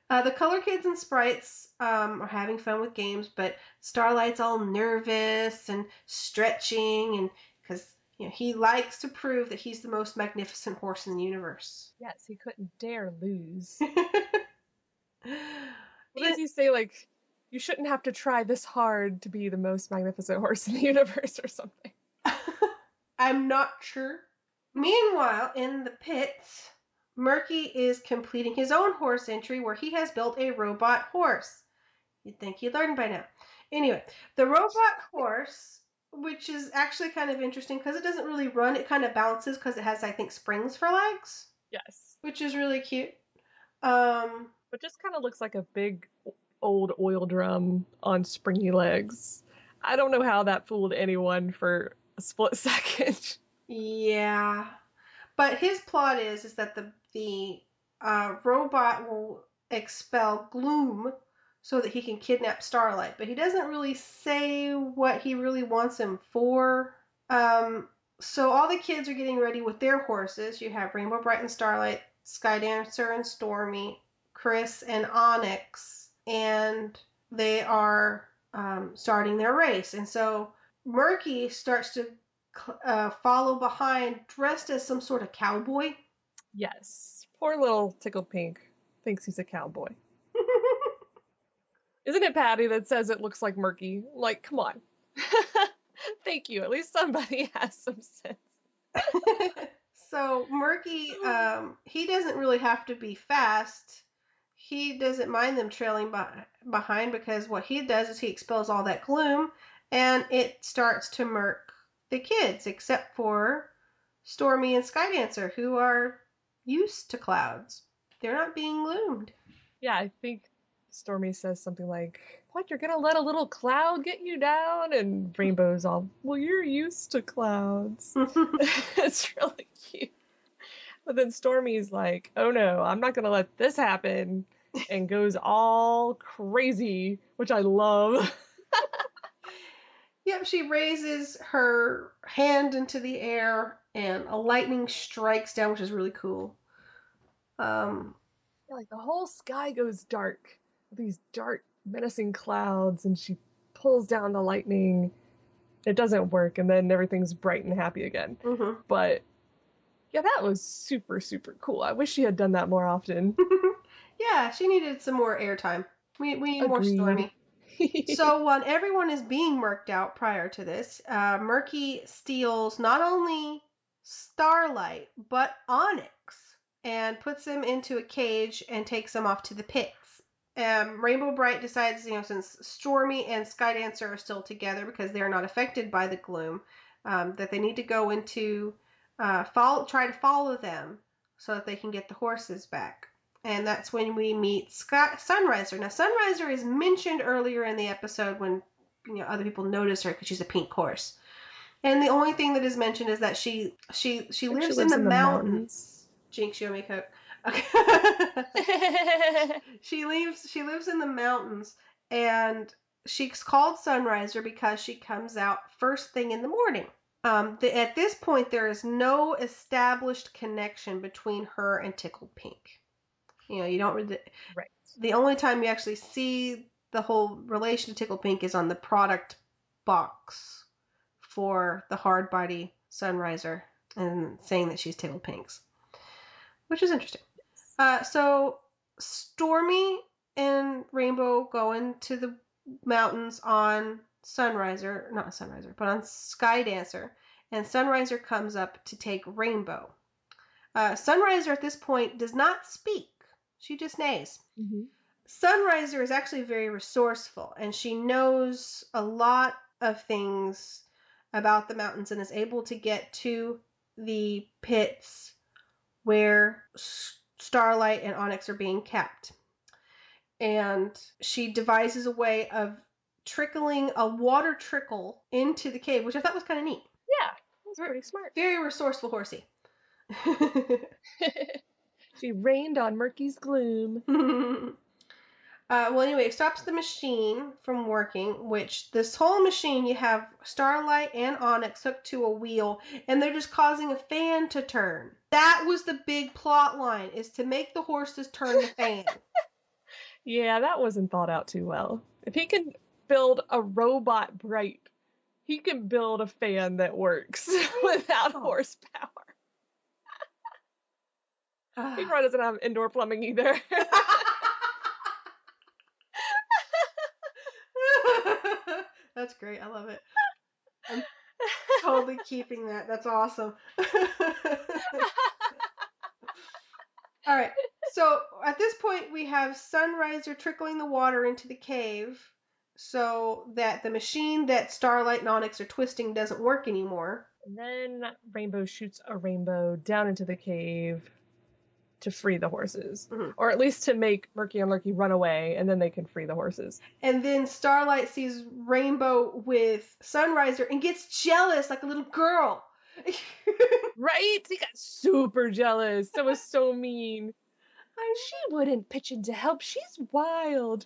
The Color Kids and Sprites are having fun with games, but Starlight's all nervous and stretching, and because he likes to prove that he's the most magnificent horse in the universe. Yes, he couldn't dare lose. What does he say? Like, you shouldn't have to try this hard to be the most magnificent horse in the universe or something. I'm not sure. Meanwhile, in the pits, Murky is completing his own horse entry where he has built a robot horse. You'd think he learned by now. Anyway, the robot horse, which is actually kind of interesting because it doesn't really run. It kind of bounces because it has, I think, springs for legs. Yes. Which is really cute. But just kind of looks like a big old oil drum on springy legs. I don't know how that fooled anyone for a split second. Yeah. But his plot is that the robot will expel gloom so that he can kidnap Starlight. But he doesn't really say what he really wants him for. So all the kids are getting ready with their horses. You have Rainbow Brite and Starlight, Skydancer and Stormy, Chris and Onyx, and they are starting their race. And so Murky starts to follow behind, dressed as some sort of cowboy. Yes. Poor little Tickle Pink thinks he's a cowboy. Isn't it Patty that says it looks like Murky? Like, come on. Thank you. At least somebody has some sense. So Murky, he doesn't really have to be fast. He doesn't mind them trailing behind because what he does is he expels all that gloom and it starts to murk the kids, except for Stormy and Skydancer, who are used to clouds. They're not being gloomed. Yeah, I think Stormy says something like, "What, you're gonna let a little cloud get you down?" And Rainbow's all, "Well, you're used to clouds." It's really cute. But then Stormy's like, "Oh no, I'm not gonna let this happen," and goes all crazy, which I love. Yep, she raises her hand into the air and a lightning strikes down, which is really cool. Yeah, like the whole sky goes dark. These dark, menacing clouds, and she pulls down the lightning. It doesn't work, and then everything's bright and happy again. Mm-hmm. But yeah, that was super, super cool. I wish she had done that more often. Yeah, she needed some more airtime. We need more Agreed. Stormy. So when everyone is being murked out prior to this, Murky steals not only Starlight, but Onyx and puts them into a cage and takes them off to the pits. Rainbow Brite decides, since Stormy and Skydancer are still together because they are not affected by the gloom, that they need to go into, try to follow them so that they can get the horses back. And that's when we meet Sunriser. Now, Sunriser is mentioned earlier in the episode when other people notice her because she's a pink horse. And the only thing that is mentioned is that she lives in the mountains. Jinx, you owe me a Coke. Okay. She lives in the mountains, and she's called Sunriser because she comes out first thing in the morning. At this point, there is no established connection between her and Tickled Pink. You don't really. Right. The only time you actually see the whole relation to Tickled Pink is on the product box for the hard body Sunriser and saying that she's Tickled Pink's, which is interesting. So Stormy and Rainbow go into the mountains on Sunriser, not Sunriser, but on Skydancer, and Sunriser comes up to take Rainbow. Sunriser at this point does not speak. She just neighs. Mm-hmm. Sunriser is actually very resourceful, and she knows a lot of things about the mountains and is able to get to the pits where Starlight and Onyx are being kept. And she devises a way of trickling a water trickle into the cave, which I thought was kind of neat. Yeah, that was pretty smart. Very resourceful horsey. She rained on Murky's gloom. Well, anyway, it stops the machine from working, which this whole machine, you have Starlight and Onyx hooked to a wheel, and they're just causing a fan to turn. That was the big plot line, is to make the horses turn the fan. Yeah, that wasn't thought out too well. If he can build a robot Brite, he can build a fan that works without horsepower. He probably doesn't have indoor plumbing either. That's great. I love it. I'm totally keeping that. That's awesome. All right. So at this point, we have Sunriser trickling the water into the cave so that the machine that Starlight and Onyx are twisting doesn't work anymore. And then Rainbow shoots a rainbow down into the cave to free the horses. Mm-hmm. Or at least to make Murky and Lurky run away, and then they can free the horses. And then Starlight sees Rainbow with Sunriser and gets jealous like a little girl. Right? He got super jealous. That was so mean. She wouldn't pitch in to help. She's wild.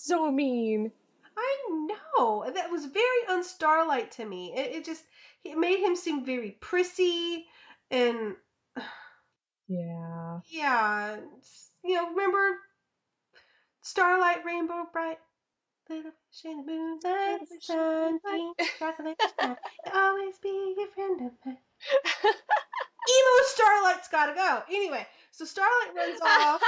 So mean. I know. That was very un-Starlight to me. It made him seem very prissy and... Yeah. Yeah. Remember Starlight, Rainbow Brite? Little fish in the moonlight, sunbeam, chocolate sky. You'll always be a friend of mine. Emo Starlight's gotta go. Anyway, so Starlight runs off.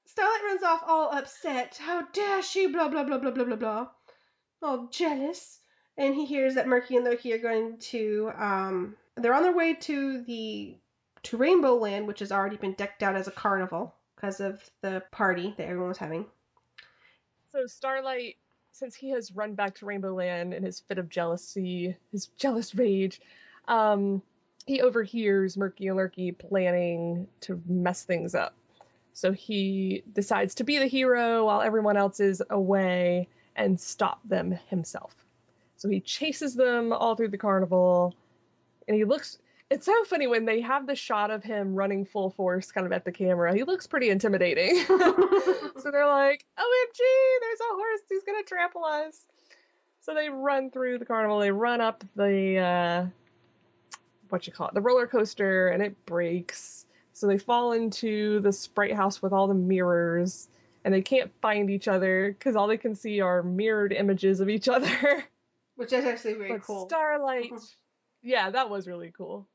Starlight runs off all upset. How dare she? Blah, blah, blah, blah, blah, blah, blah. All jealous. And he hears that Murky and Lurky are going to, they're on their way to Rainbow Land, which has already been decked out as a carnival because of the party that everyone was having. So Starlight, since he has run back to Rainbow Land in his fit of jealousy, his jealous rage, he overhears Murky and Lurky planning to mess things up. So he decides to be the hero while everyone else is away and stop them himself. So he chases them all through the carnival, and it's so funny when they have the shot of him running full force kind of at the camera. He looks pretty intimidating. So they're like, OMG, there's a horse. He's going to trample us. So they run through the carnival. They run up the the roller coaster, and it breaks. So they fall into the Sprite house with all the mirrors, and they can't find each other because all they can see are mirrored images of each other. Which is actually very But cool. Starlight, yeah, that was really cool.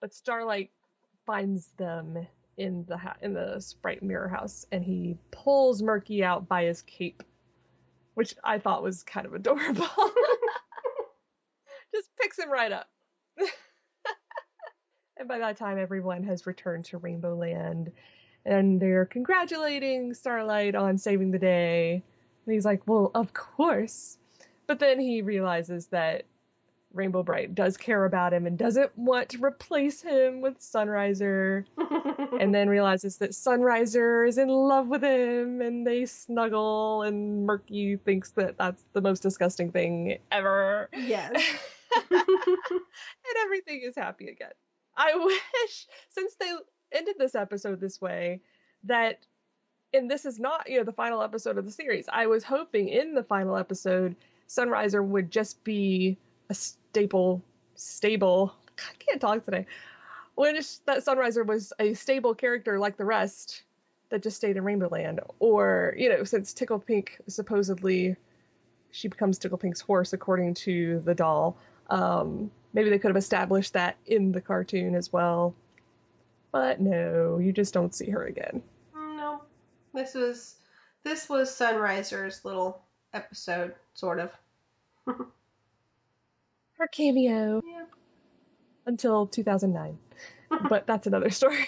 But Starlight finds them in the Sprite mirror house, and he pulls Murky out by his cape, which I thought was kind of adorable. Just picks him right up. And by that time, everyone has returned to Rainbow Land, and they're congratulating Starlight on saving the day. And he's like, well, of course. But then he realizes that Rainbow Brite does care about him and doesn't want to replace him with Sunriser. And then realizes that Sunriser is in love with him, and they snuggle, and Murky thinks that that's the most disgusting thing ever. Yes. And everything is happy again. I wish, since they ended this episode this way, that, and this is not, the final episode of the series, I was hoping in the final episode, Sunriser would just be a stable, I can't talk today, that Sunriser was a stable character like the rest that just stayed in Rainbow Land. Or, since Tickle Pink, supposedly, she becomes Tickle Pink's horse according to the doll, maybe they could have established that in the cartoon as well. But no, you just don't see her again. No. This was Sunriser's little episode, sort of. Her cameo. Yeah. Until 2009. But that's another story.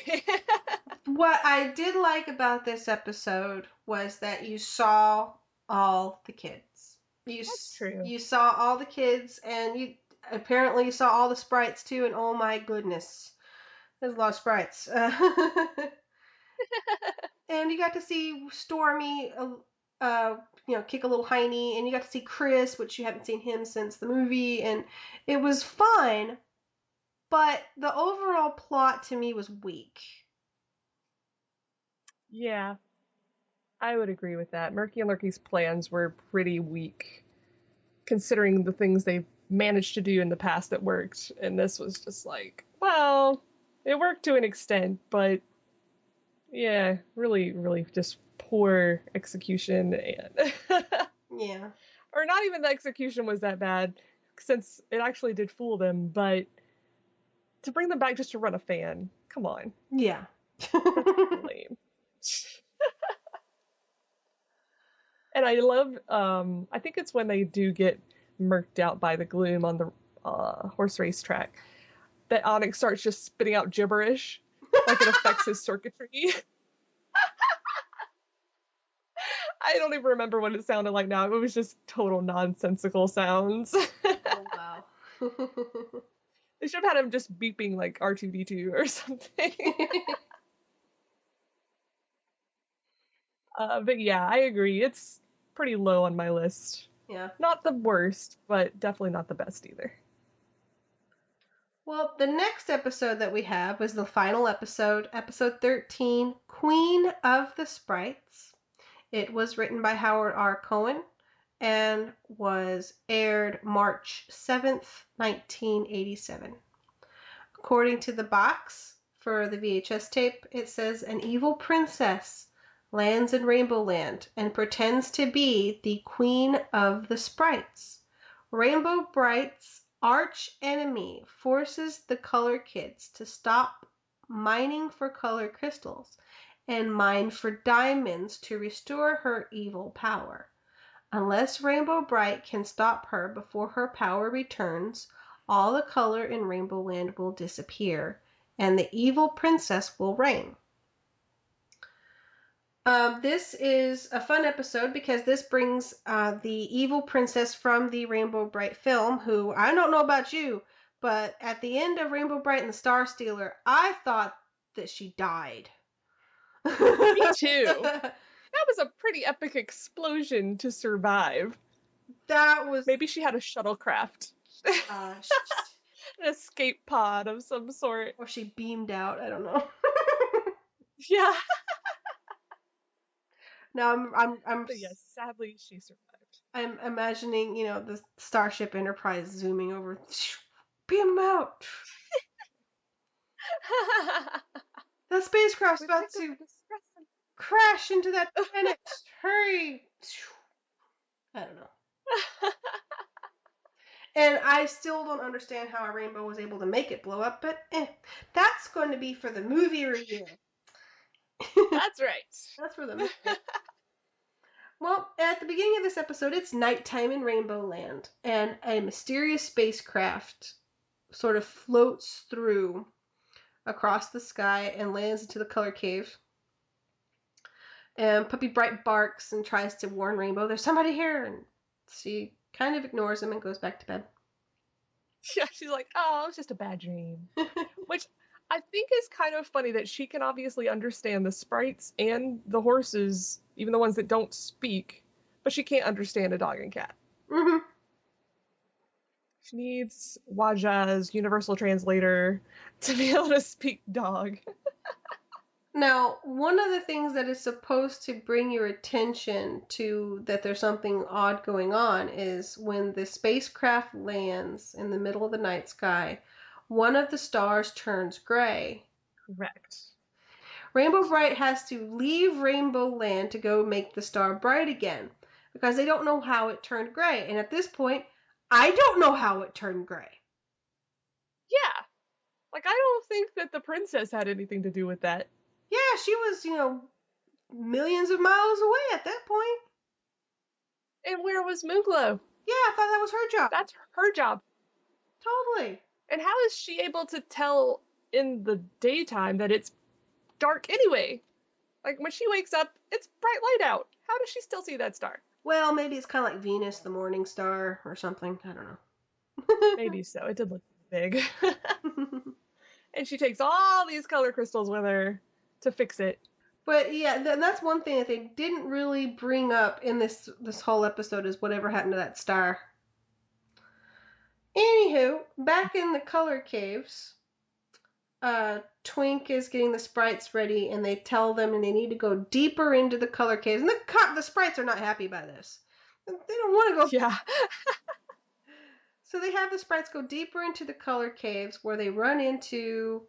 What I did like about this episode was that you saw all the kids. That's true. You saw all the kids, and you apparently saw all the Sprites too, and oh my goodness. There's a lot of Sprites. And you got to see Stormy, kick a little hiney, and you got to see Chris, which you haven't seen him since the movie, and it was fun, but the overall plot to me was weak. Yeah, I would agree with that. Murky and Lurky's plans were pretty weak, considering the things they've managed to do in the past that worked, and this was just like, well, it worked to an extent, but yeah, really, really just poor execution. And Yeah. Or not even the execution was that bad, since it actually did fool them, but to bring them back just to run a fan, come on. Yeah. Lame. And I love, I think it's when they do get murked out by the gloom on the horse race track, that Onyx starts just spitting out gibberish, like it affects his circuitry. I don't even remember what it sounded like now. It was just total nonsensical sounds. Oh, wow. They should have had him just beeping like R2-D2 or something. But yeah, I agree. It's pretty low on my list. Yeah. Not the worst, but definitely not the best either. Well, the next episode that we have was the final episode, episode 13, Queen of the Sprites. It was written by Howard R. Cohen and was aired March 7th, 1987. According to the box for the VHS tape, it says an evil princess lands in Rainbow Land and pretends to be the Queen of the Sprites. Rainbow Brite's arch enemy forces the Color Kids to stop mining for color crystals and mine for diamonds to restore her evil power. Unless Rainbow Brite can stop her before her power returns, all the color in Rainbow Land will disappear, and the evil princess will reign. This is a fun episode because this brings the evil princess from the Rainbow Brite film, who, I don't know about you, but at the end of Rainbow Brite and the Star Stealer, I thought that she died. Me too. That was a pretty epic explosion to survive. That was... Maybe she had a shuttlecraft. An escape pod of some sort. Or she beamed out, I don't know. Yeah. No, I'm But yes, sadly she survived. I'm imagining, the Starship Enterprise zooming over. Beam them out. That spacecraft's about to crash into that planet. Hurry. I don't know. And I still don't understand how a rainbow was able to make it blow up, but that's going to be for the movie review. That's right. That's for the movie. Well, at the beginning of this episode, it's nighttime in Rainbow Land, and a mysterious spacecraft sort of floats through across the sky and lands into the color cave. And Puppy Brite barks and tries to warn Rainbow, there's somebody here, and she kind of ignores him and goes back to bed. Yeah, she's like, oh, it's just a bad dream. Which I think is kind of funny that she can obviously understand the sprites and the horses, even the ones that don't speak, but she can't understand a dog and cat. Mm-hmm. She needs Waja's universal translator to be able to speak dog. Now, one of the things that is supposed to bring your attention to that there's something odd going on is when the spacecraft lands in the middle of the night sky, one of the stars turns gray. Correct. Rainbow Brite has to leave Rainbow Land to go make the star bright again because they don't know how it turned gray. And at this point, I don't know how it turned gray. Yeah. Like, I don't think that the princess had anything to do with that. Yeah, she was, millions of miles away at that point. And where was Moonglow? Yeah, I thought that was her job. That's her job. Totally. And how is she able to tell in the daytime that it's dark anyway? Like, when she wakes up, it's bright light out. How does she still see that star? Well, maybe it's kind of like Venus, the morning star, or something. I don't know. Maybe so. It did look big. And she takes all these color crystals with her to fix it. But yeah, that's one thing that they didn't really bring up in this whole episode is whatever happened to that star. Anywho, back in the color caves, Twink is getting the sprites ready, and they tell them and they need to go deeper into the color caves. And the sprites are not happy by this. They don't want to go. Yeah. So they have the sprites go deeper into the color caves where they run into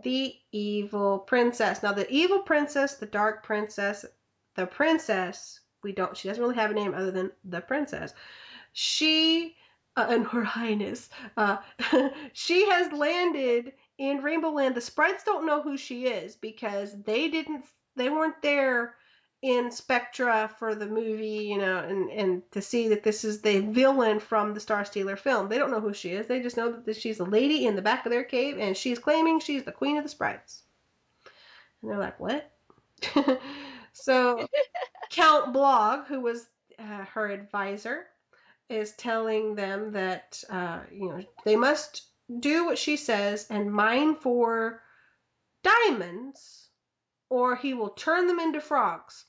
the evil princess. Now, the evil princess, the dark princess, the princess, she doesn't really have a name other than the princess. She, and her highness, she has landed in Rainbow Land. The sprites don't know who she is because they weren't there in Spectra for the movie, and to see that this is the villain from the Star Stealer film. They don't know who she is. They just know that she's a lady in the back of their cave, and she's claiming she's the queen of the sprites. And they're like, what? So Count Blog, who was her advisor, is telling them that, they must do what she says and mine for diamonds, or he will turn them into frogs.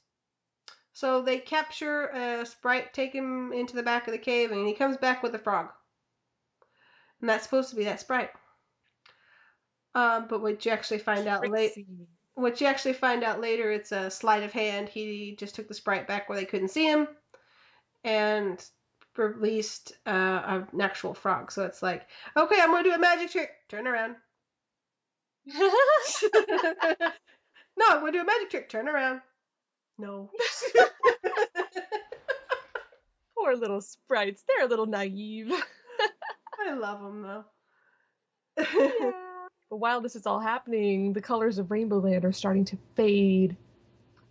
So they capture a sprite, take him into the back of the cave, and he comes back with a frog. And that's supposed to be that sprite. But what you actually find out later, it's a sleight of hand. He just took the sprite back where they couldn't see him and released an actual frog. So it's like, okay, I'm going to do a magic trick. Turn around. No, I'm going to do a magic trick. Turn around. No. Poor little sprites. They're a little naive. I love them, though. Yeah. But while this is all happening, the colors of Rainbow Land are starting to fade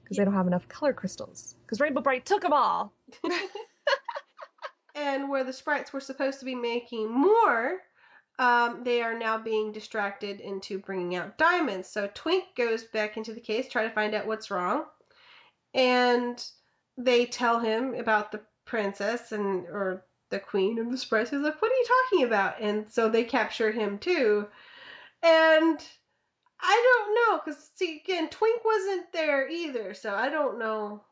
because they don't have enough color crystals. Because Rainbow Brite took them all. And where the sprites were supposed to be making more, they are now being distracted into bringing out diamonds. So Twink goes back into the case, try to find out what's wrong. And they tell him about the princess or the queen of the sprites. He's like, what are you talking about? And so they capture him too. And I don't know, because see, again, Twink wasn't there either. So I don't know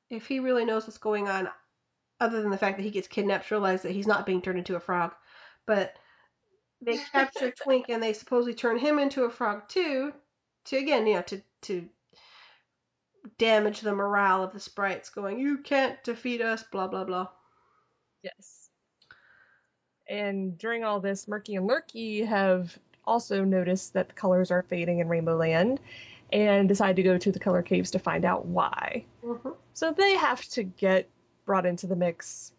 if he really knows what's going on, other than the fact that he gets kidnapped, realize that he's not being turned into a frog. But they capture Twink and they supposedly turn him into a frog too, to damage the morale of the sprites, going, you can't defeat us, blah, blah, blah. Yes. And during all this, Murky and Lurky have also noticed that the colors are fading in Rainbow Land and decide to go to the color caves to find out why. Mm-hmm. So they have to get brought into the mix.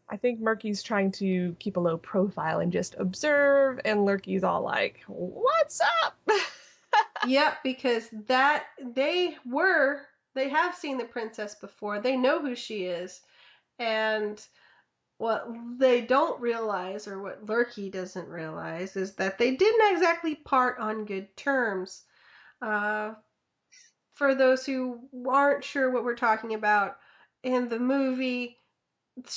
I think Murky's trying to keep a low profile and just observe, and Lurky's all like, "What's up?" Yep, because they have seen the princess before. They know who she is. And what they don't realize, or what Lurky doesn't realize, is that they didn't exactly part on good terms. For those who aren't sure what we're talking about, in the movie,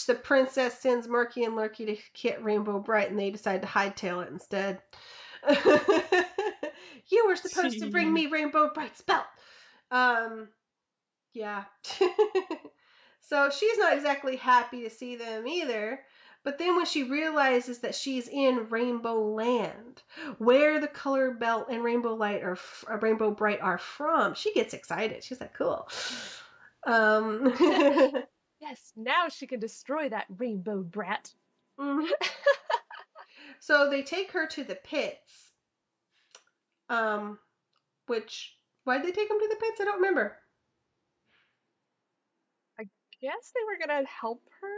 the princess sends Murky and Lurky to get Rainbow Brite, and they decide to hightail it instead. You were supposed to bring me Rainbow Brite's belt. Yeah. So she's not exactly happy to see them either. But then when she realizes that she's in Rainbow Land, where the color belt and Rainbow Rainbow Brite are from, she gets excited. She's like, cool. Yes, now she can destroy that rainbow brat. Mm-hmm. So they take her to the pits. Why'd they take them to the pits? I don't remember. I guess they were gonna help her.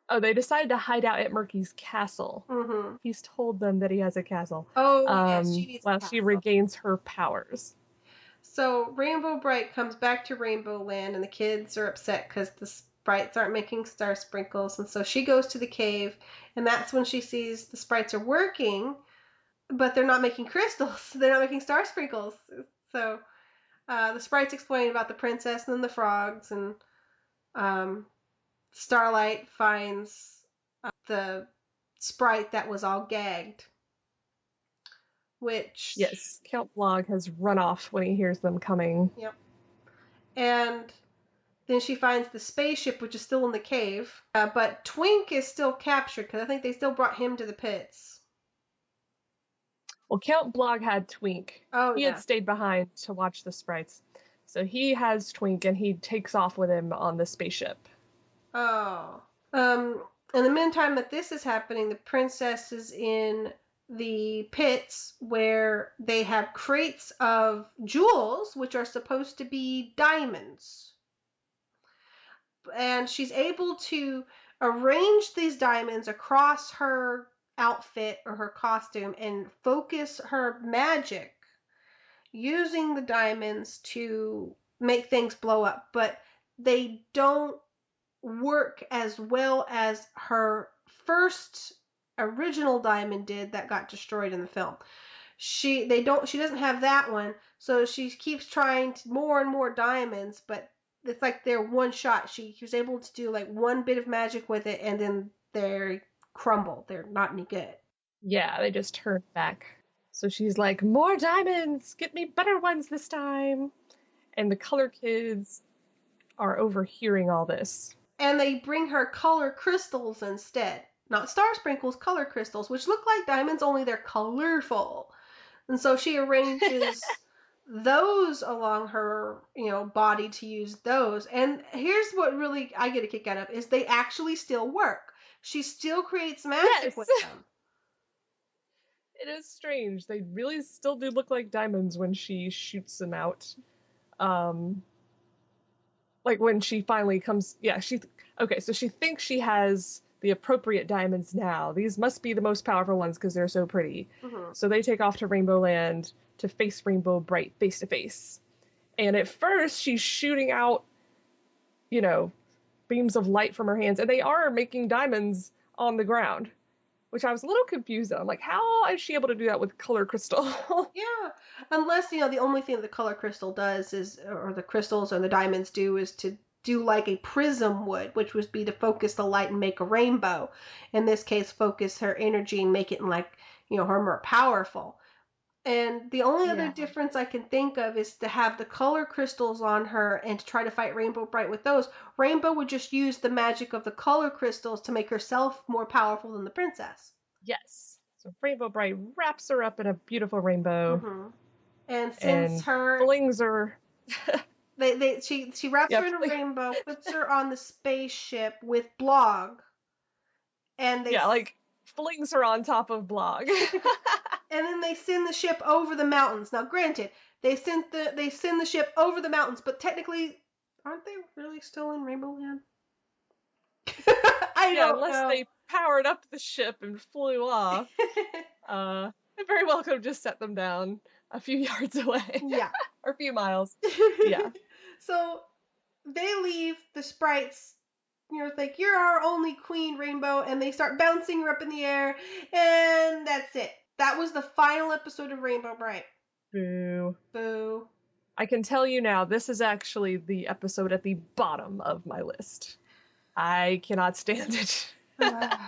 Oh, they decided to hide out at Murky's castle. Mm-hmm. He's told them that he has a castle. Oh, yes, she needs while she regains her powers. So Rainbow Brite comes back to Rainbow Land, and the kids are upset because the sprites aren't making star sprinkles. And so she goes to the cave, and that's when she sees the sprites are working, but they're not making crystals. They're not making star sprinkles. So the sprites explain about the princess and then the frogs, and Starlite finds the sprite that was all gagged. Which... Yes, Count Blog has run off when he hears them coming. Yep. And then she finds the spaceship, which is still in the cave. But Twink is still captured, because I think they still brought him to the pits. Well, Count Blog had Twink. Oh, he had stayed behind to watch the sprites. So he has Twink, and he takes off with him on the spaceship. Oh. In the meantime that this is happening, the princess is in the pits where they have crates of jewels, which are supposed to be diamonds. And she's able to arrange these diamonds across her outfit or her costume and focus her magic using the diamonds to make things blow up. But they don't work as well as her first original diamond did that got destroyed in the film. She doesn't have that one, so she keeps trying more and more diamonds, but it's like they're one shot. She was able to do like one bit of magic with it, and then they crumble. They're not any good. Yeah, they just turn back. So she's like, more diamonds! Get me better ones this time! And the color kids are overhearing all this. And they bring her color crystals instead. Not star sprinkles, color crystals, which look like diamonds, only they're colorful. And so she arranges those along her, body to use those. And here's what really I get a kick out of is they actually still work. She still creates magic with them. It is strange. They really still do look like diamonds when she shoots them out. Like when she finally comes, so she thinks she has the appropriate diamonds now. These must be the most powerful ones because they're so pretty. Mm-hmm. So they take off to Rainbow Land to face Rainbow Brite face to face. And at first she's shooting out, beams of light from her hands, and they are making diamonds on the ground, which I was a little confused on. I'm like, how is she able to do that with color crystal? Yeah, unless, the only thing the color crystal does is, or the crystals or the diamonds do, is to do like a prism would, which would be to focus the light and make a rainbow. In this case, focus her energy and make it like, her more powerful. And the only other difference I can think of is to have the color crystals on her and to try to fight Rainbow Brite with those. Rainbow would just use the magic of the color crystals to make herself more powerful than the princess. Yes. So Rainbow Brite wraps her up in a beautiful rainbow. Mm-hmm. And sends her... flings her... she wraps her in a rainbow, puts her on the spaceship with Blog, and flings her on top of Blog. And then they send the ship over the mountains. Now, granted, they send the ship over the mountains, but technically, aren't they really still in Rainbow Land? I don't unless know. They powered up the ship and flew off. They very well could have just set them down a few yards away. Yeah. Or a few miles. Yeah. So they leave the Sprites, like, you're our only queen, Rainbow, and they start bouncing her up in the air, and that's it. That was the final episode of Rainbow Brite. Boo. Boo. I can tell you now, this is actually the episode at the bottom of my list. I cannot stand it. And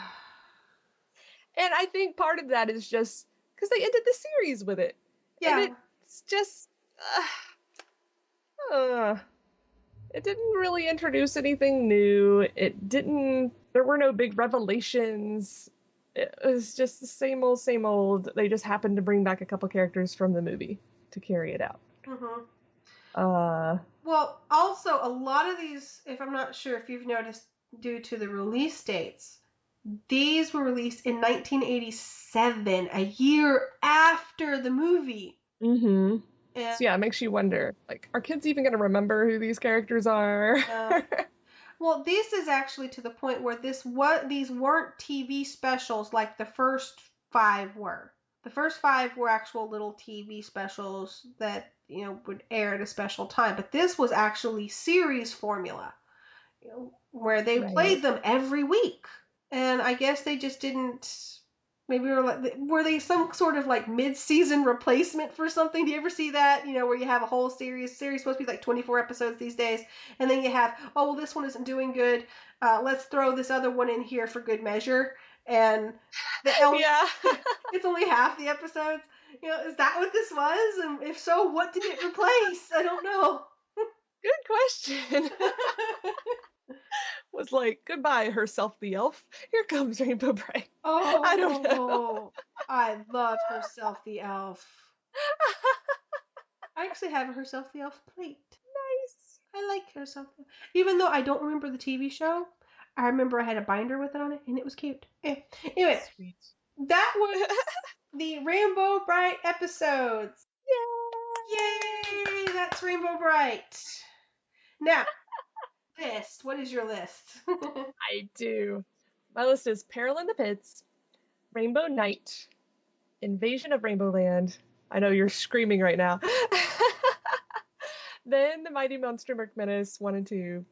I think part of that is just because they ended the series with it. Yeah. And it's just... it didn't really introduce anything new. There were no big revelations. It was just the same old. They just happened to bring back a couple characters from the movie to carry it out. Mm-hmm. Well, also, a lot of these, if I'm not sure if you've noticed, due to the release dates, these were released in 1987, a year after the movie. Mm-hmm. So yeah, it makes you wonder, like, are kids even going to remember who these characters are? Well, this is actually to the point where these weren't TV specials like the first 5 were. The first 5 were actual little TV specials that, would air at a special time. But this was actually series formula, where they played them every week. And I guess they just didn't... Maybe were they some sort of like mid-season replacement for something? Do you ever see that? Where you have a whole series supposed to be like 24 episodes these days, and then you have, this one isn't doing good. Let's throw this other one in here for good measure. And it's only half the episodes. Is that what this was? And if so, what did it replace? I don't know. Good question. Was like, goodbye, Herself the Elf. Here comes Rainbow Brite. Oh, I don't know. I love Herself the Elf. I actually have a Herself the Elf plate. Nice. I like Herself the Elf. Even though I don't remember the TV show, I remember I had a binder with it on it, and it was cute. Anyway, sweet. That was the Rainbow Brite episodes. Yay! That's Rainbow Brite. Now, list. What is your list? I do. My list is Peril in the Pits, Rainbow Night, Invasion of Rainbow Land. I know you're screaming right now. Then The Mighty Monster Menace 1 and 2.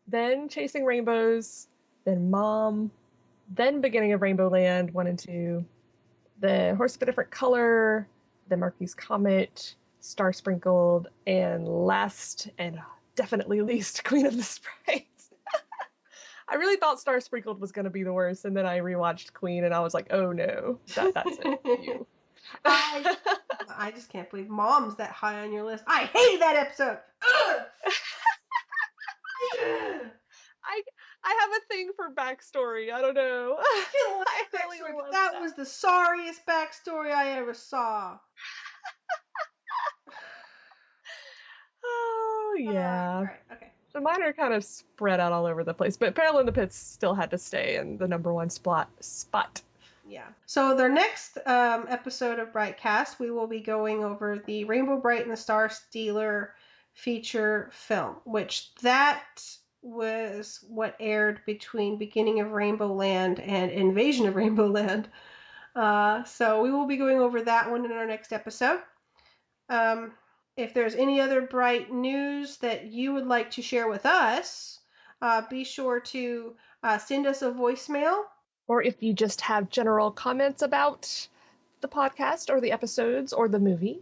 Then Chasing Rainbows. Then Mom. Then Beginning of Rainbow Land 1 and 2. Then Horse of a Different Color. Then Murky's Comet. Star Sprinkled. And last and definitely least, Queen of the Sprites. I really thought Star Sprinkled was going to be the worst, and then I rewatched Queen, and I was like, oh no, that's it. You. I just can't believe Mom's that high on your list. I hated that episode. I have a thing for backstory. I don't know. That was the sorriest backstory I ever saw. Oh, yeah. Right, okay. So mine are kind of spread out all over the place, but Peril in the Pits still had to stay in the number 1 spot. Yeah. So their next episode of Brite Cast, we will be going over the Rainbow Brite and the Star Stealer feature film, which that was what aired between Beginning of Rainbow Land and Invasion of Rainbow Land. So we will be going over that one in our next episode. If there's any other Brite news that you would like to share with us, be sure to send us a voicemail. Or if you just have general comments about the podcast or the episodes or the movie,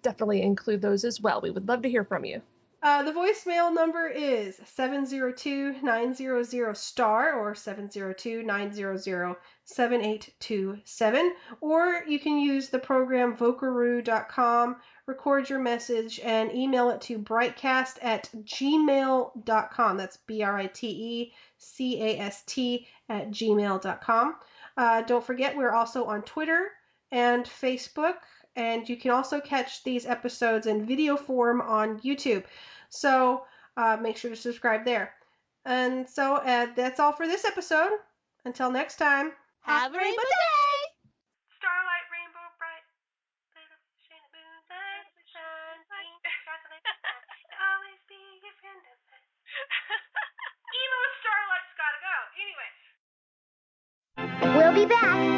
definitely include those as well. We would love to hear from you. The voicemail number is 702-900-STAR or 702-900-7827. Or you can use the program vocaroo.com, record your message, and email it to britecast@gmail.com. That's BRITECAST@gmail.com. Don't forget, we're also on Twitter and Facebook, and you can also catch these episodes in video form on YouTube. So make sure to subscribe there. And so that's all for this episode. Until next time. Have a rainbow day! Starlight, Rainbow Brite, little shine of moonlight, shine bright, sparkling, always be your friend of mine. Even with Starlight's gotta go. Anyway. We'll be back